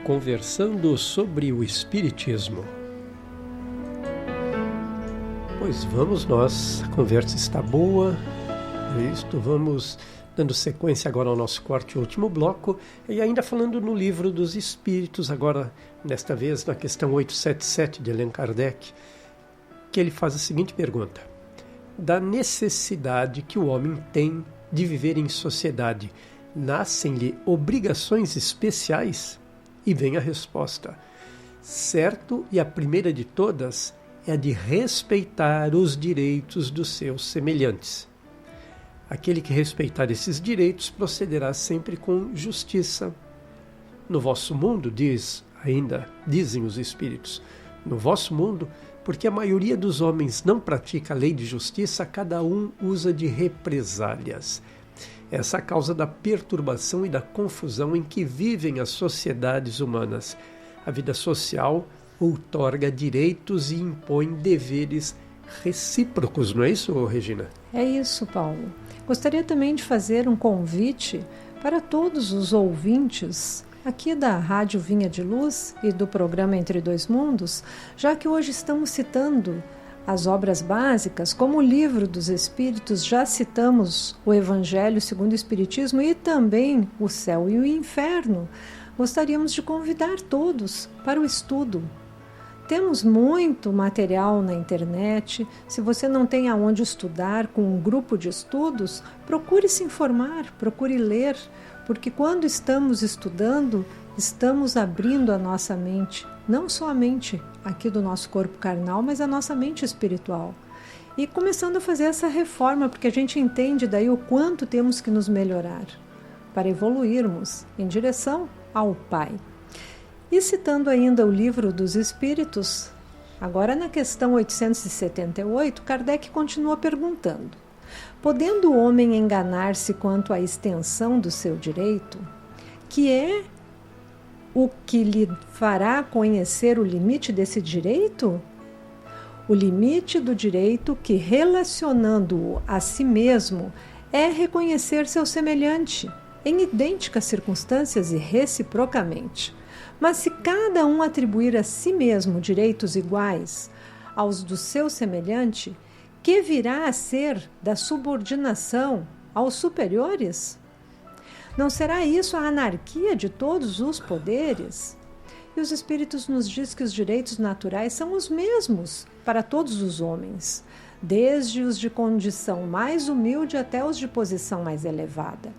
Conversando sobre o Espiritismo. Pois vamos nós, a conversa está boa, é isto, vamos dando sequência agora ao nosso quarto e último bloco, e ainda falando no Livro dos Espíritos, agora, desta vez, na questão 877 de Allan Kardec, que ele faz a seguinte pergunta: da necessidade que o homem tem de viver em sociedade, nascem-lhe obrigações especiais? E vem a resposta: certo, e a primeira de todas é a de respeitar os direitos dos seus semelhantes. Aquele que respeitar esses direitos procederá sempre com justiça. No vosso mundo, dizem os espíritos, no vosso mundo, porque a maioria dos homens não pratica a lei de justiça, cada um usa de represálias. Essa é a causa da perturbação e da confusão em que vivem as sociedades humanas. A vida social outorga direitos e impõe deveres recíprocos, não é isso, Regina? É isso, Paulo. Gostaria também de fazer um convite para todos os ouvintes aqui da Rádio Vinha de Luz e do programa Entre Dois Mundos, já que hoje estamos citando as obras básicas, como o Livro dos Espíritos, já citamos o Evangelho segundo o Espiritismo e também o Céu e o Inferno. Gostaríamos de convidar todos para o estudo. Temos muito material na internet. Se você não tem aonde estudar com um grupo de estudos, procure se informar, procure ler, porque quando estamos estudando, estamos abrindo a nossa mente, não só a mente aqui do nosso corpo carnal, mas a nossa mente espiritual. E começando a fazer essa reforma, porque a gente entende daí o quanto temos que nos melhorar para evoluirmos em direção ao Pai. E citando ainda o Livro dos Espíritos, agora na questão 878, Kardec continua perguntando: podendo o homem enganar-se quanto à extensão do seu direito, que é o que lhe fará conhecer o limite desse direito? O limite do direito que, relacionando-o a si mesmo, é reconhecer seu semelhante, em idênticas circunstâncias e reciprocamente. Mas se cada um atribuir a si mesmo direitos iguais aos do seu semelhante, que virá a ser da subordinação aos superiores? Não será isso a anarquia de todos os poderes? E os Espíritos nos diz que os direitos naturais são os mesmos para todos os homens, desde os de condição mais humilde até os de posição mais elevada.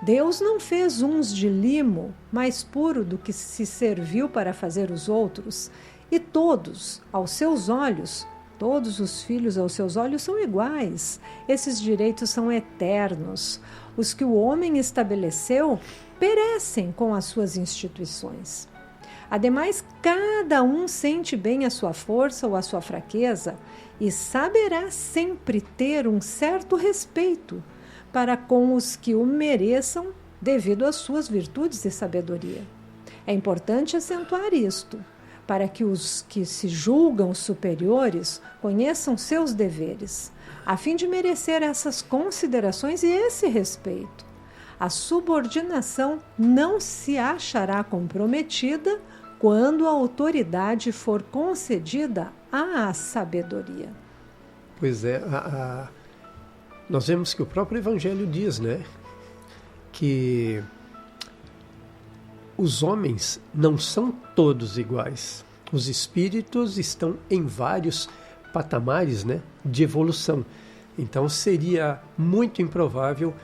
Deus não fez uns de limo mais puro do que se serviu para fazer os outros, e todos, aos seus olhos, todos os filhos aos seus olhos são iguais. Esses direitos são eternos. Os que o homem estabeleceu perecem com as suas instituições. Ademais, cada um sente bem a sua força ou a sua fraqueza e saberá sempre ter um certo respeito para com os que o mereçam devido às suas virtudes e sabedoria. É importante acentuar isto, para que os que se julgam superiores conheçam seus deveres, a fim de merecer essas considerações e esse respeito. A subordinação não se achará comprometida quando a autoridade for concedida à sabedoria. Pois é, nós vemos que o próprio Evangelho diz, né, que os homens não são todos iguais. Os espíritos estão em vários patamares, né, de evolução. Então seria muito improvável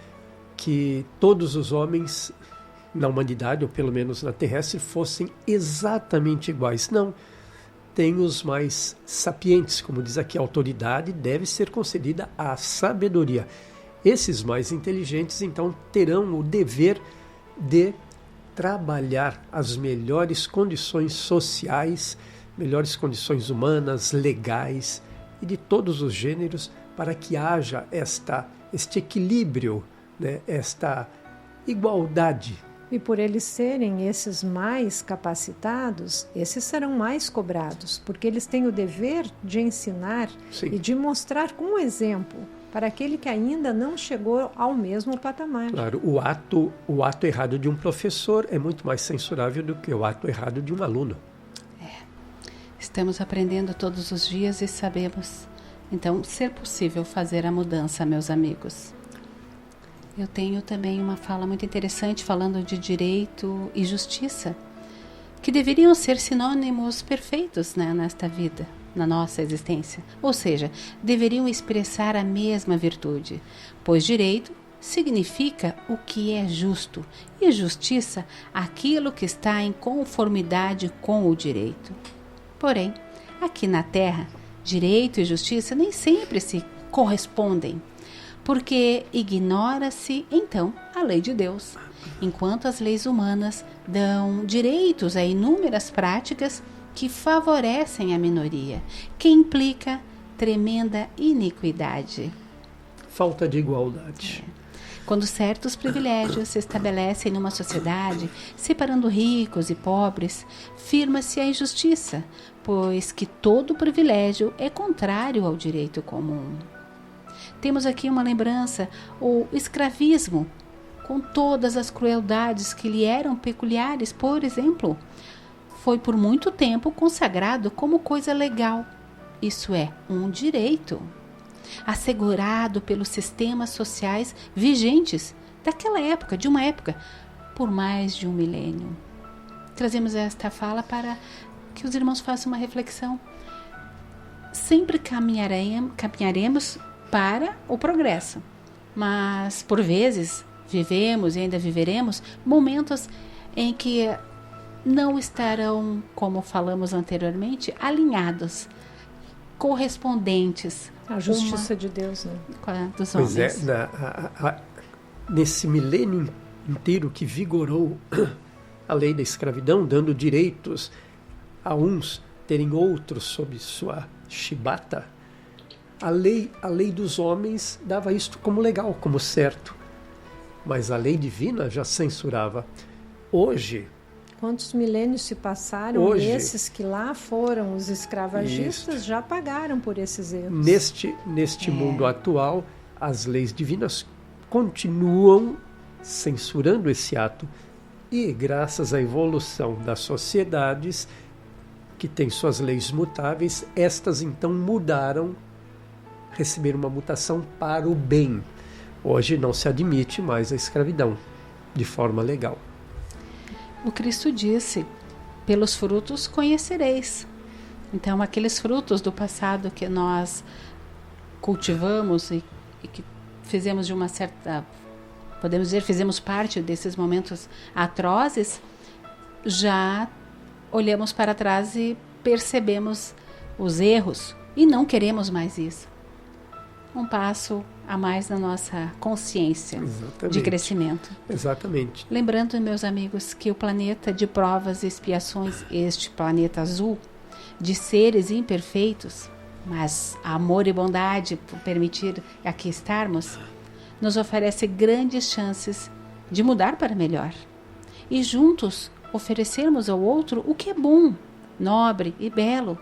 que todos os homens na humanidade, ou pelo menos na terrestre, fossem exatamente iguais. Não. Tem os mais sapientes, como diz aqui, a autoridade deve ser concedida à sabedoria. Esses mais inteligentes, então, terão o dever de trabalhar as melhores condições sociais, melhores condições humanas, legais e de todos os gêneros, para que haja este equilíbrio, né, esta igualdade. E por eles serem esses mais capacitados, esses serão mais cobrados, porque eles têm o dever de ensinar Sim. e de mostrar com exemplo para aquele que ainda não chegou ao mesmo patamar. Claro, o ato errado de um professor é muito mais censurável do que o ato errado de um aluno. Estamos aprendendo todos os dias e sabemos, então, ser possível fazer a mudança, meus amigos. Eu tenho também uma fala muito interessante falando de direito e justiça, que deveriam ser sinônimos perfeitos, né, nesta vida, na nossa existência. Ou seja, deveriam expressar a mesma virtude, pois direito significa o que é justo e justiça aquilo que está em conformidade com o direito. Porém, aqui na Terra, direito e justiça nem sempre se correspondem, porque ignora-se, então, a lei de Deus, enquanto as leis humanas dão direitos a inúmeras práticas que favorecem a minoria, que implica tremenda iniquidade. Falta de igualdade. Quando certos privilégios se estabelecem numa sociedade, separando ricos e pobres, firma-se a injustiça, pois que todo privilégio é contrário ao direito comum. Temos aqui uma lembrança, o escravismo, com todas as crueldades que lhe eram peculiares, por exemplo, foi por muito tempo consagrado como coisa legal, isso é, um direito, assegurado pelos sistemas sociais vigentes daquela época, de uma época, por mais de um milênio. Trazemos esta fala para que os irmãos façam uma reflexão. Sempre caminharemos para o progresso, mas por vezes vivemos e ainda viveremos momentos em que não estarão, como falamos anteriormente, alinhados, correspondentes A justiça de Deus, né? com a dos Pois homens. Nesse milênio inteiro que vigorou a lei da escravidão, dando direitos a uns terem outros sob sua chibata, a lei dos homens dava isto como legal, como certo. Mas a lei divina já censurava. Hoje, Quantos milênios se passaram, Hoje, esses que lá foram os escravagistas já pagaram por esses erros. neste mundo atual, as leis divinas continuam censurando esse ato. E graças à evolução das sociedades, que têm suas leis mutáveis, estas então mudaram, receberam uma mutação para o bem. Hoje não se admite mais a escravidão de forma legal. O Cristo disse, pelos frutos conhecereis. Então, aqueles frutos do passado que nós cultivamos e que fizemos de uma certa, podemos dizer, fizemos parte desses momentos atrozes, já olhamos para trás e percebemos os erros e não queremos mais isso. Um passo a mais na nossa consciência de crescimento. Exatamente. Lembrando, meus amigos, que o planeta de provas e expiações, este planeta azul, de seres imperfeitos, mas amor e bondade por permitir aqui estarmos, nos oferece grandes chances de mudar para melhor. E juntos oferecermos ao outro o que é bom, nobre e belo,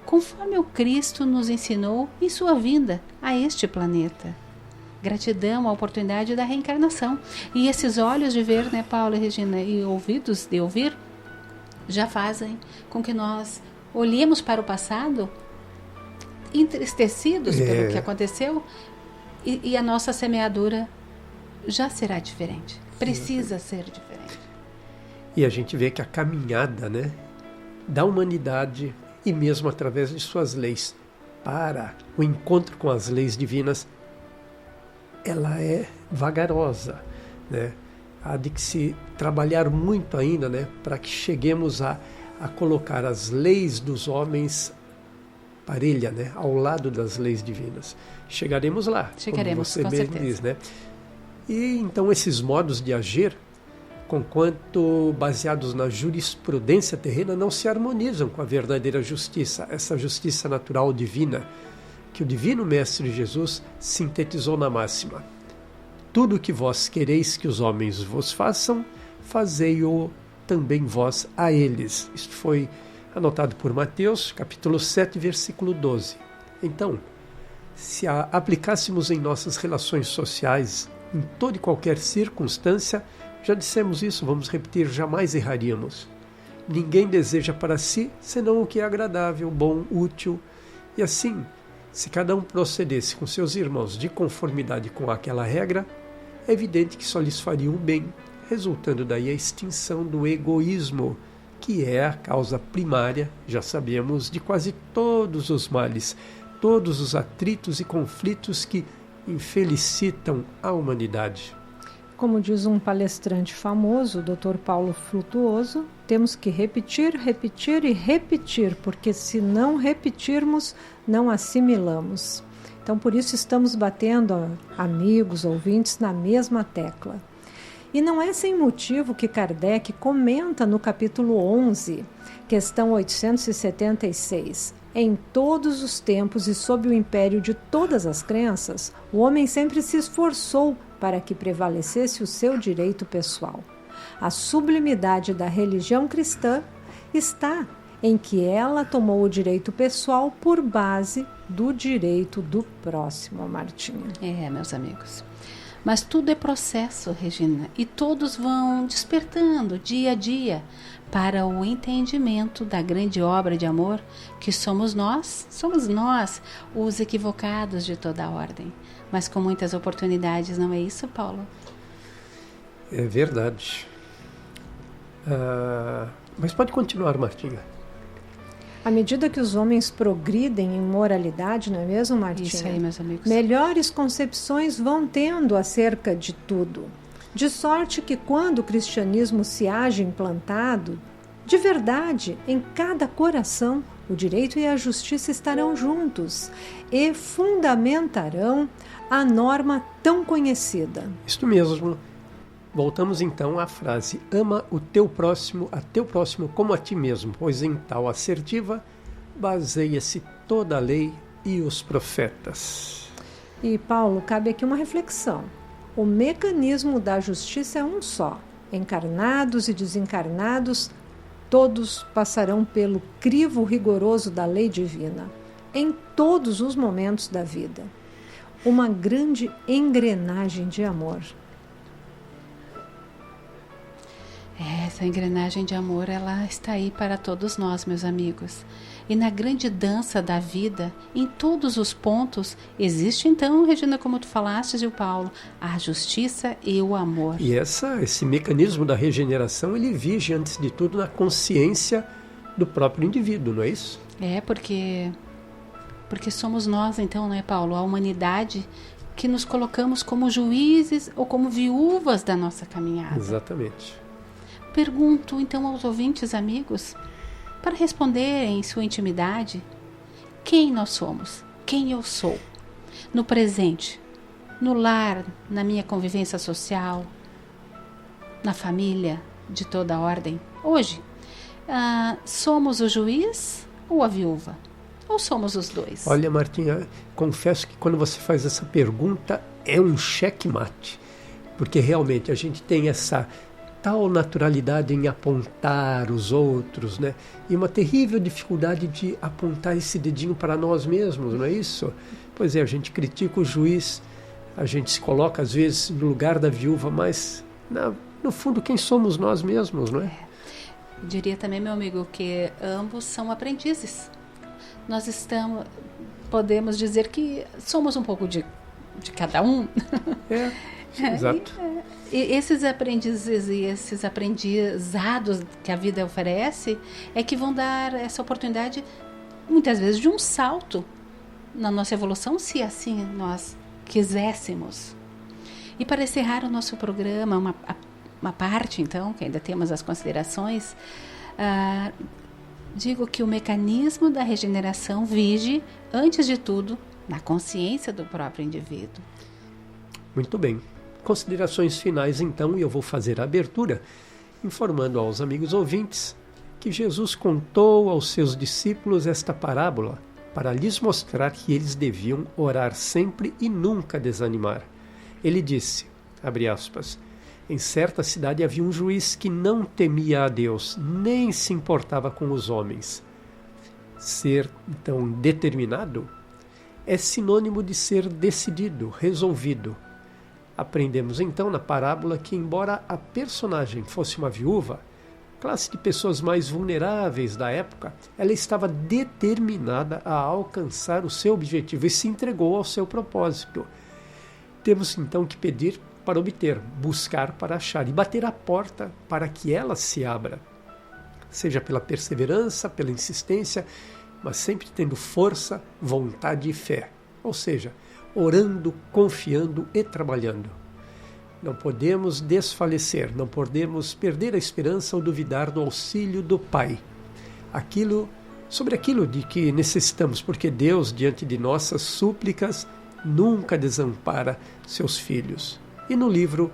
conforme o Cristo nos ensinou em sua vinda a este planeta. Gratidão à oportunidade da reencarnação. E esses olhos de ver, né, Paula e Regina, e ouvidos de ouvir, já fazem com que nós olhemos para o passado entristecidos pelo que aconteceu e a nossa semeadura já será diferente. Precisa ser diferente. E a gente vê que a caminhada, né, da humanidade, e mesmo através de suas leis, para o encontro com as leis divinas, ela é vagarosa, né? Há de que se trabalhar muito ainda, né, para que cheguemos a colocar as leis dos homens parelha, né, ao lado das leis divinas. Chegaremos lá, como você mesmo diz, né? E então esses modos de agir, conquanto baseados na jurisprudência terrena, não se harmonizam com a verdadeira justiça, essa justiça natural divina, que o Divino Mestre Jesus sintetizou na máxima: tudo o que vós quereis que os homens vos façam, fazei-o também vós a eles. Isto foi anotado por Mateus, capítulo 7, versículo 12. Então, se aplicássemos em nossas relações sociais, em toda e qualquer circunstância, já dissemos isso, vamos repetir, jamais erraríamos. Ninguém deseja para si senão o que é agradável, bom, útil. E assim, se cada um procedesse com seus irmãos de conformidade com aquela regra, é evidente que só lhes faria um bem, resultando daí a extinção do egoísmo, que é a causa primária, já sabemos, de quase todos os males, todos os atritos e conflitos que infelicitam a humanidade. Como diz um palestrante famoso, o Dr. Paulo Frutuoso, temos que repetir, repetir e repetir, porque se não repetirmos, não assimilamos. Então, por isso estamos batendo, amigos, ouvintes, na mesma tecla. E não é sem motivo que Kardec comenta no capítulo 11, questão 876, em todos os tempos e sob o império de todas as crenças, o homem sempre se esforçou para que prevalecesse o seu direito pessoal. A sublimidade da religião cristã está em que ela tomou o direito pessoal por base do direito do próximo, Martinha. Meus amigos. Mas tudo é processo, Regina, e todos vão despertando dia a dia para o entendimento da grande obra de amor que somos nós, os equivocados de toda a ordem. Mas com muitas oportunidades, não é isso, Paulo? É verdade. Mas pode continuar, Martinha. À medida que os homens progridem em moralidade, não é mesmo, Martinha? Isso aí, meus amigos. Melhores concepções vão tendo acerca de tudo. De sorte que quando o cristianismo se haja implantado, de verdade, em cada coração, o direito e a justiça estarão juntos e fundamentarão a norma tão conhecida. Isto mesmo. Voltamos então à frase: ama o teu próximo, a teu próximo como a ti mesmo, pois em tal assertiva baseia-se toda a lei e os profetas. E, Paulo, cabe aqui uma reflexão. O mecanismo da justiça é um só. Encarnados e desencarnados, todos passarão pelo crivo rigoroso da lei divina, em todos os momentos da vida. Uma grande engrenagem de amor. Essa engrenagem de amor, ela está aí para todos nós, meus amigos. E na grande dança da vida, em todos os pontos, existe então, Regina, como tu falaste, e o Paulo, a justiça e o amor. E esse mecanismo da regeneração, ele vige, antes de tudo, na consciência do próprio indivíduo, não é isso? Porque somos nós, então, né, Paulo, a humanidade que nos colocamos como juízes ou como viúvas da nossa caminhada. Exatamente. Pergunto então aos ouvintes, amigos, para responder em sua intimidade, quem nós somos, quem eu sou, no presente, no lar, na minha convivência social, na família de toda a ordem. Hoje, somos o juiz ou a viúva? Ou somos os dois? Olha, Martinha, confesso que quando você faz essa pergunta é um checkmate, porque realmente a gente tem essa tal naturalidade em apontar os outros, né? E uma terrível dificuldade de apontar esse dedinho para nós mesmos, não é isso? Pois é, a gente critica o juiz, a gente se coloca às vezes no lugar da viúva, mas no fundo quem somos nós mesmos, não é? Diria também, meu amigo, que ambos são aprendizes. Nós podemos dizer que somos um pouco de cada um. Exato. E esses aprendizes e esses aprendizados que a vida oferece é que vão dar essa oportunidade, muitas vezes, de um salto na nossa evolução, se assim nós quiséssemos. E para encerrar o nosso programa, uma parte, então, que ainda temos as considerações, digo que o mecanismo da regeneração vige, antes de tudo, na consciência do próprio indivíduo. Muito bem. Considerações finais, então, e eu vou fazer a abertura, informando aos amigos ouvintes que Jesus contou aos seus discípulos esta parábola para lhes mostrar que eles deviam orar sempre e nunca desanimar. Ele disse, abre aspas, em certa cidade havia um juiz que não temia a Deus, nem se importava com os homens. Ser, então, determinado é sinônimo de ser decidido, resolvido. Aprendemos então na parábola que, embora a personagem fosse uma viúva, classe de pessoas mais vulneráveis da época, ela estava determinada a alcançar o seu objetivo e se entregou ao seu propósito. Temos então que pedir para obter, buscar para achar e bater a porta para que ela se abra, seja pela perseverança, pela insistência, mas sempre tendo força, vontade e fé, ou seja, orando, confiando e trabalhando. Não podemos desfalecer, não podemos perder a esperança ou duvidar do auxílio do Pai. Sobre aquilo de que necessitamos, porque Deus, diante de nossas súplicas, nunca desampara seus filhos. E no livro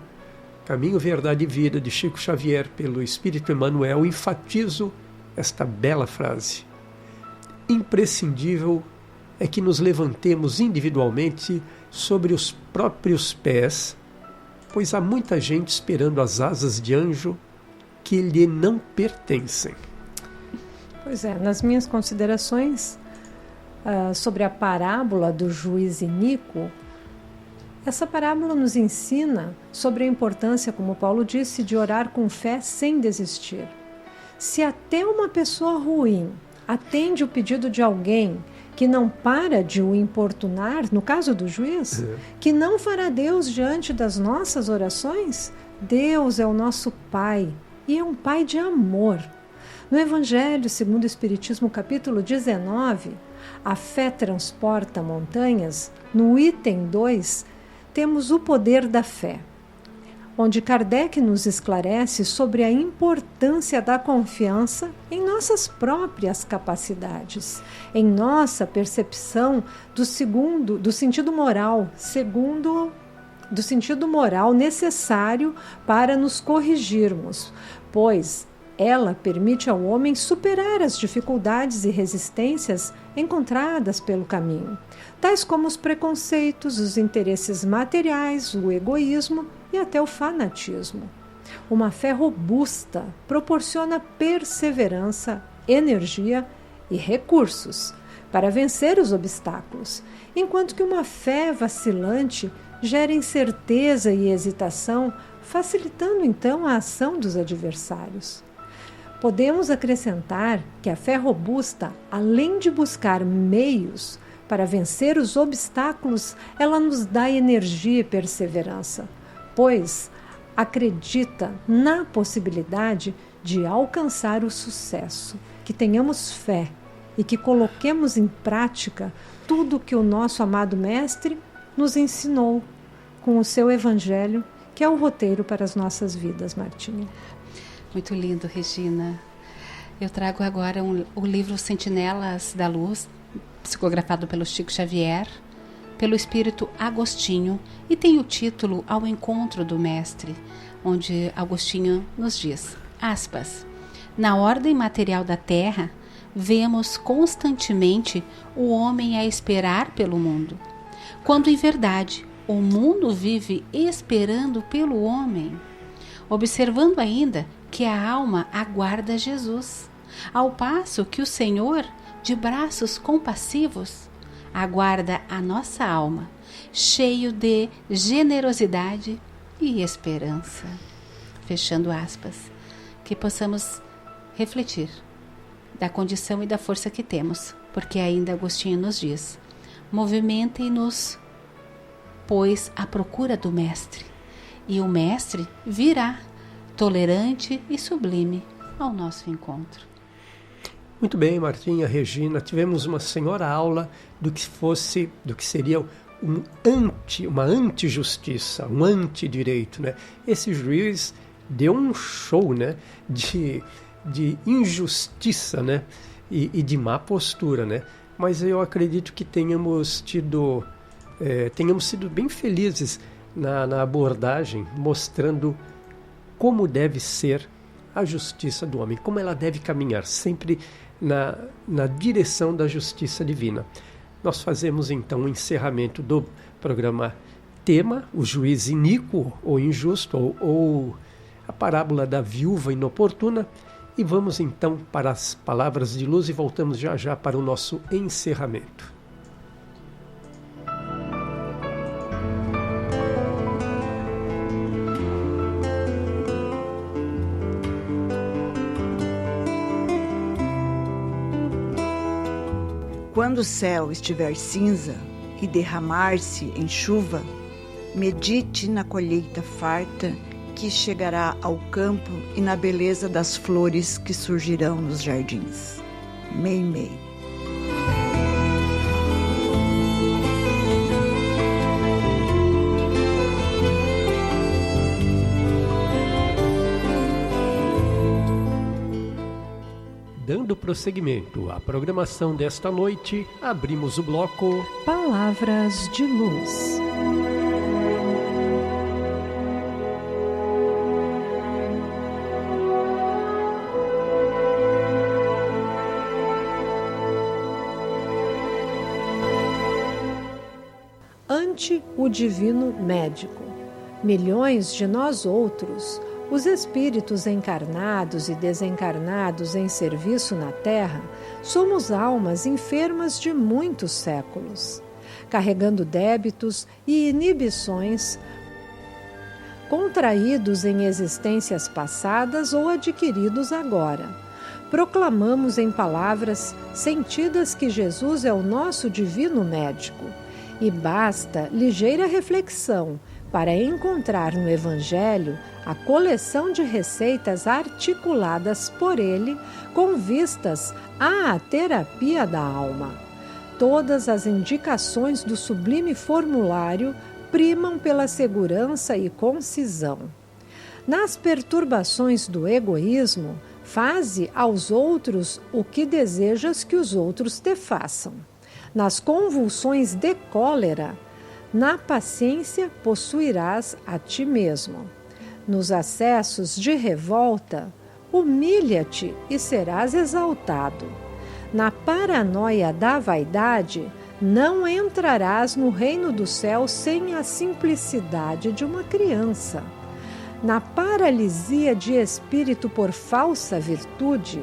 Caminho, Verdade e Vida, de Chico Xavier, pelo Espírito Emmanuel, enfatizo esta bela frase. Imprescindível é que nos levantemos individualmente sobre os próprios pés, pois há muita gente esperando as asas de anjo que lhe não pertencem. Pois é, nas minhas considerações sobre a parábola do juiz iníquo, essa parábola nos ensina sobre a importância, como Paulo disse, de orar com fé sem desistir. Se até uma pessoa ruim atende o pedido de alguém que não para de o importunar, no caso do juiz, que não fará Deus diante das nossas orações? Deus é o nosso Pai e é um Pai de amor. No Evangelho segundo o Espiritismo, capítulo 19, a fé transporta montanhas, no item 2, temos o poder da fé, onde Kardec nos esclarece sobre a importância da confiança em nossas próprias capacidades, em nossa percepção do sentido moral, do sentido moral necessário para nos corrigirmos, pois ela permite ao homem superar as dificuldades e resistências encontradas pelo caminho, tais como os preconceitos, os interesses materiais, o egoísmo e até o fanatismo. Uma fé robusta proporciona perseverança, energia e recursos para vencer os obstáculos, enquanto que uma fé vacilante gera incerteza e hesitação, facilitando então a ação dos adversários. Podemos acrescentar que a fé robusta, além de buscar meios para vencer os obstáculos, ela nos dá energia e perseverança, pois acredita na possibilidade de alcançar o sucesso, que tenhamos fé e que coloquemos em prática tudo o que o nosso amado Mestre nos ensinou com o seu Evangelho, que é o roteiro para as nossas vidas, Martinha. Muito lindo, Regina. Eu trago agora o livro Sentinelas da Luz, psicografado pelo Chico Xavier, pelo Espírito Agostinho, e tem o título Ao Encontro do Mestre, onde Agostinho nos diz, aspas, na ordem material da Terra, vemos constantemente o homem a esperar pelo mundo, quando em verdade o mundo vive esperando pelo homem, observando ainda que a alma aguarda Jesus, ao passo que o Senhor, de braços compassivos, aguarda a nossa alma, cheio de generosidade e esperança. Fechando aspas, que possamos refletir da condição e da força que temos, porque ainda Agostinho nos diz, movimentem-nos, pois, à procura do Mestre, e o Mestre virá, tolerante e sublime, ao nosso encontro. Muito bem, Martinha, Regina, tivemos uma senhora aula do que seria uma antijustiça, um antidireito, né? Esse juiz deu um show, né, de injustiça, né, e de má postura, né? Mas eu acredito que tenhamos sido bem felizes na abordagem, mostrando como deve ser a justiça do homem, como ela deve caminhar, sempre na direção da justiça divina. Nós fazemos então o encerramento do programa tema, o juiz iníquo ou injusto, ou a parábola da viúva inoportuna, e vamos então para as palavras de luz e voltamos já já para o nosso encerramento. Quando o céu estiver cinza e derramar-se em chuva, medite na colheita farta que chegará ao campo e na beleza das flores que surgirão nos jardins. Meimei. Dando prosseguimento à programação desta noite, abrimos o bloco Palavras de Luz. Ante o Divino Médico, milhões de nós outros, os espíritos encarnados e desencarnados em serviço na Terra, somos almas enfermas de muitos séculos, carregando débitos e inibições contraídos em existências passadas ou adquiridos agora. Proclamamos em palavras sentidas que Jesus é o nosso divino médico, e basta ligeira reflexão para encontrar no Evangelho a coleção de receitas articuladas por ele com vistas à terapia da alma. Todas as indicações do sublime formulário primam pela segurança e concisão. Nas perturbações do egoísmo, faze aos outros o que desejas que os outros te façam. Nas convulsões de cólera, na paciência possuirás a ti mesmo. Nos acessos de revolta, humilha-te e serás exaltado. Na paranoia da vaidade, não entrarás no reino do céu sem a simplicidade de uma criança. Na paralisia de espírito por falsa virtude,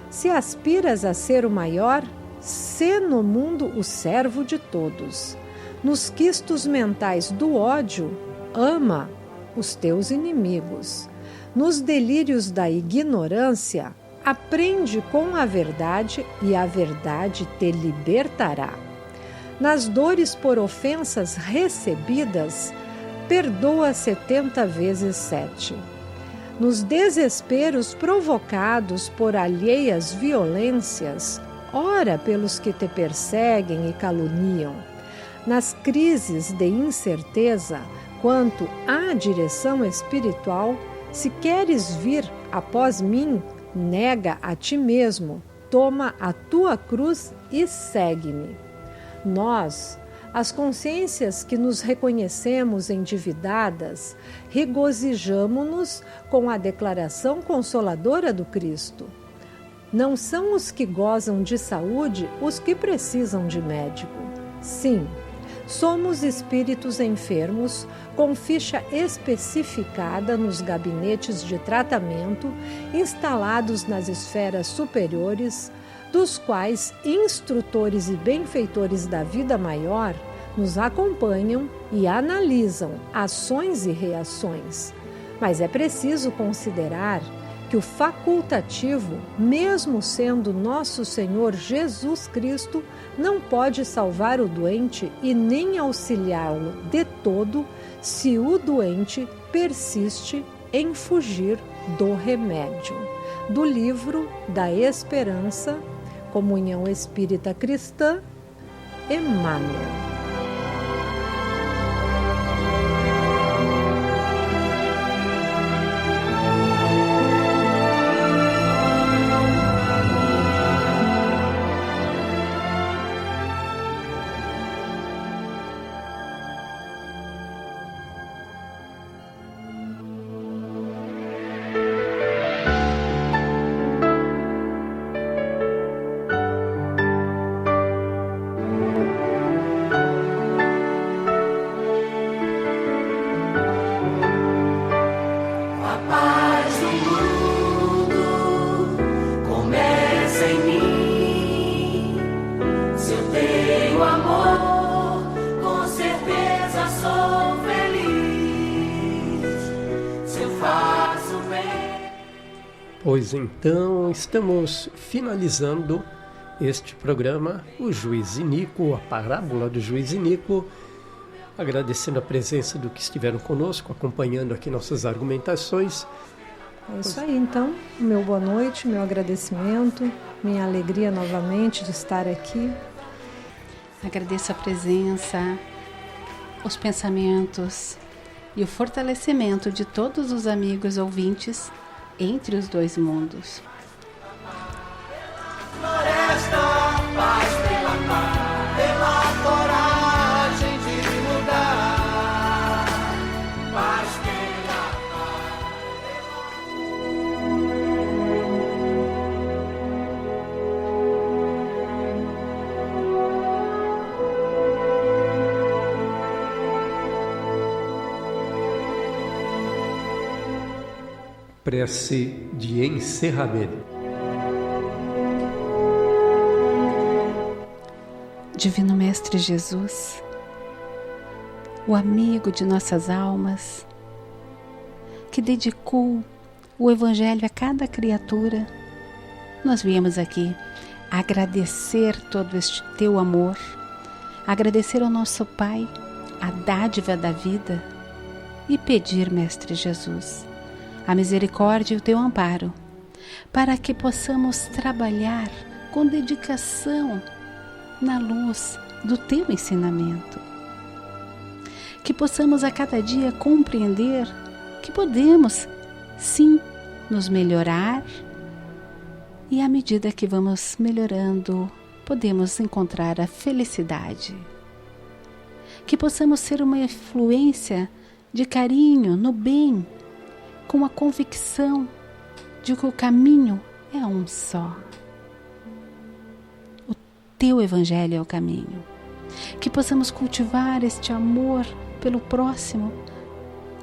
se aspiras a ser o maior, sê no mundo o servo de todos. Nos quistos mentais do ódio, ama os teus inimigos. Nos delírios da ignorância, aprende com a verdade e a verdade te libertará. Nas dores por ofensas recebidas, perdoa 70 vezes 7. Nos desesperos provocados por alheias violências, ora pelos que te perseguem e caluniam. Nas crises de incerteza quanto à direção espiritual, se queres vir após mim, nega a ti mesmo, toma a tua cruz e segue-me. Nós, as consciências que nos reconhecemos endividadas, regozijamo-nos com a declaração consoladora do Cristo. Não são os que gozam de saúde os que precisam de médico. Sim, somos espíritos enfermos com ficha especificada nos gabinetes de tratamento instalados nas esferas superiores, dos quais instrutores e benfeitores da vida maior nos acompanham e analisam ações e reações. Mas é preciso considerar que o facultativo, mesmo sendo nosso Senhor Jesus Cristo, não pode salvar o doente e nem auxiliá-lo de todo se o doente persiste em fugir do remédio. Do livro da Esperança, Comunhão Espírita Cristã, Emmanuel. Pois então, estamos finalizando este programa, o Juiz Iníquo, a parábola do Juiz Iníquo, agradecendo a presença do que estiveram conosco, acompanhando aqui nossas argumentações. É isso aí, então, meu boa noite, meu agradecimento, minha alegria novamente de estar aqui. Agradeço a presença, os pensamentos e o fortalecimento de todos os amigos ouvintes entre os dois mundos. Floresta, paz pela coragem de mudar. Paz pela Prece de encerramento. Divino Mestre Jesus, o amigo de nossas almas, que dedicou o Evangelho a cada criatura, nós viemos aqui agradecer todo este teu amor, agradecer ao nosso Pai a dádiva da vida e pedir, Mestre Jesus, a misericórdia e o teu amparo, para que possamos trabalhar com dedicação na luz do teu ensinamento. Que possamos a cada dia compreender que podemos, sim, nos melhorar e à medida que vamos melhorando, podemos encontrar a felicidade. Que possamos ser uma influência de carinho no bem, com a convicção de que o caminho é um só. Teu Evangelho é o caminho. Que possamos cultivar este amor pelo próximo,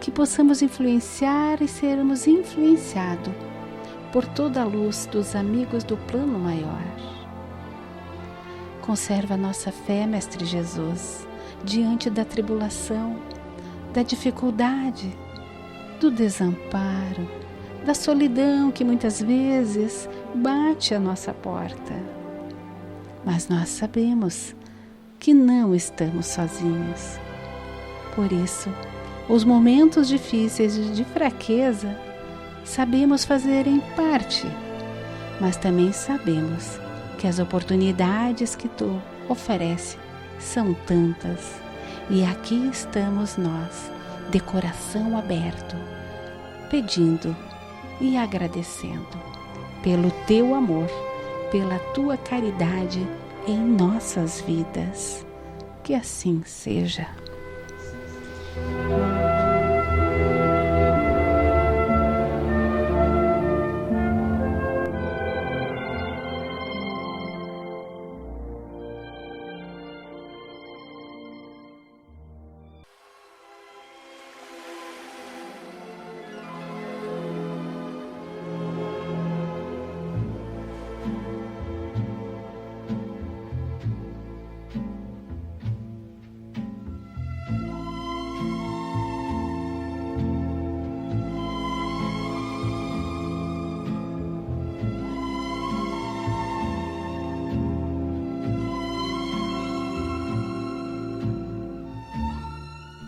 que possamos influenciar e sermos influenciados por toda a luz dos amigos do plano maior. Conserva a nossa fé, Mestre Jesus, diante da tribulação, da dificuldade, do desamparo, da solidão que muitas vezes bate à nossa porta. Mas nós sabemos que não estamos sozinhos. Por isso, os momentos difíceis de fraqueza, sabemos fazer em parte, mas também sabemos que as oportunidades que tu oferece são tantas. E aqui estamos nós, de coração aberto, pedindo e agradecendo pelo teu amor, pela tua caridade em nossas vidas. Que assim seja.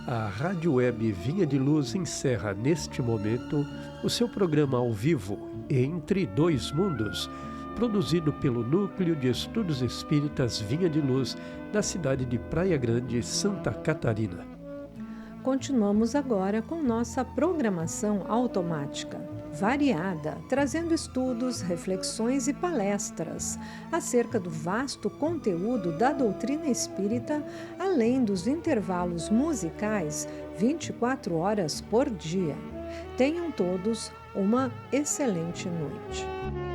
A Rádio Web Vinha de Luz encerra neste momento o seu programa ao vivo Entre Dois Mundos, produzido pelo Núcleo de Estudos Espíritas Vinha de Luz, da cidade de Praia Grande, Santa Catarina. Continuamos agora com nossa programação automática, variada, trazendo estudos, reflexões e palestras acerca do vasto conteúdo da doutrina espírita, além dos intervalos musicais 24 horas por dia. Tenham todos uma excelente noite.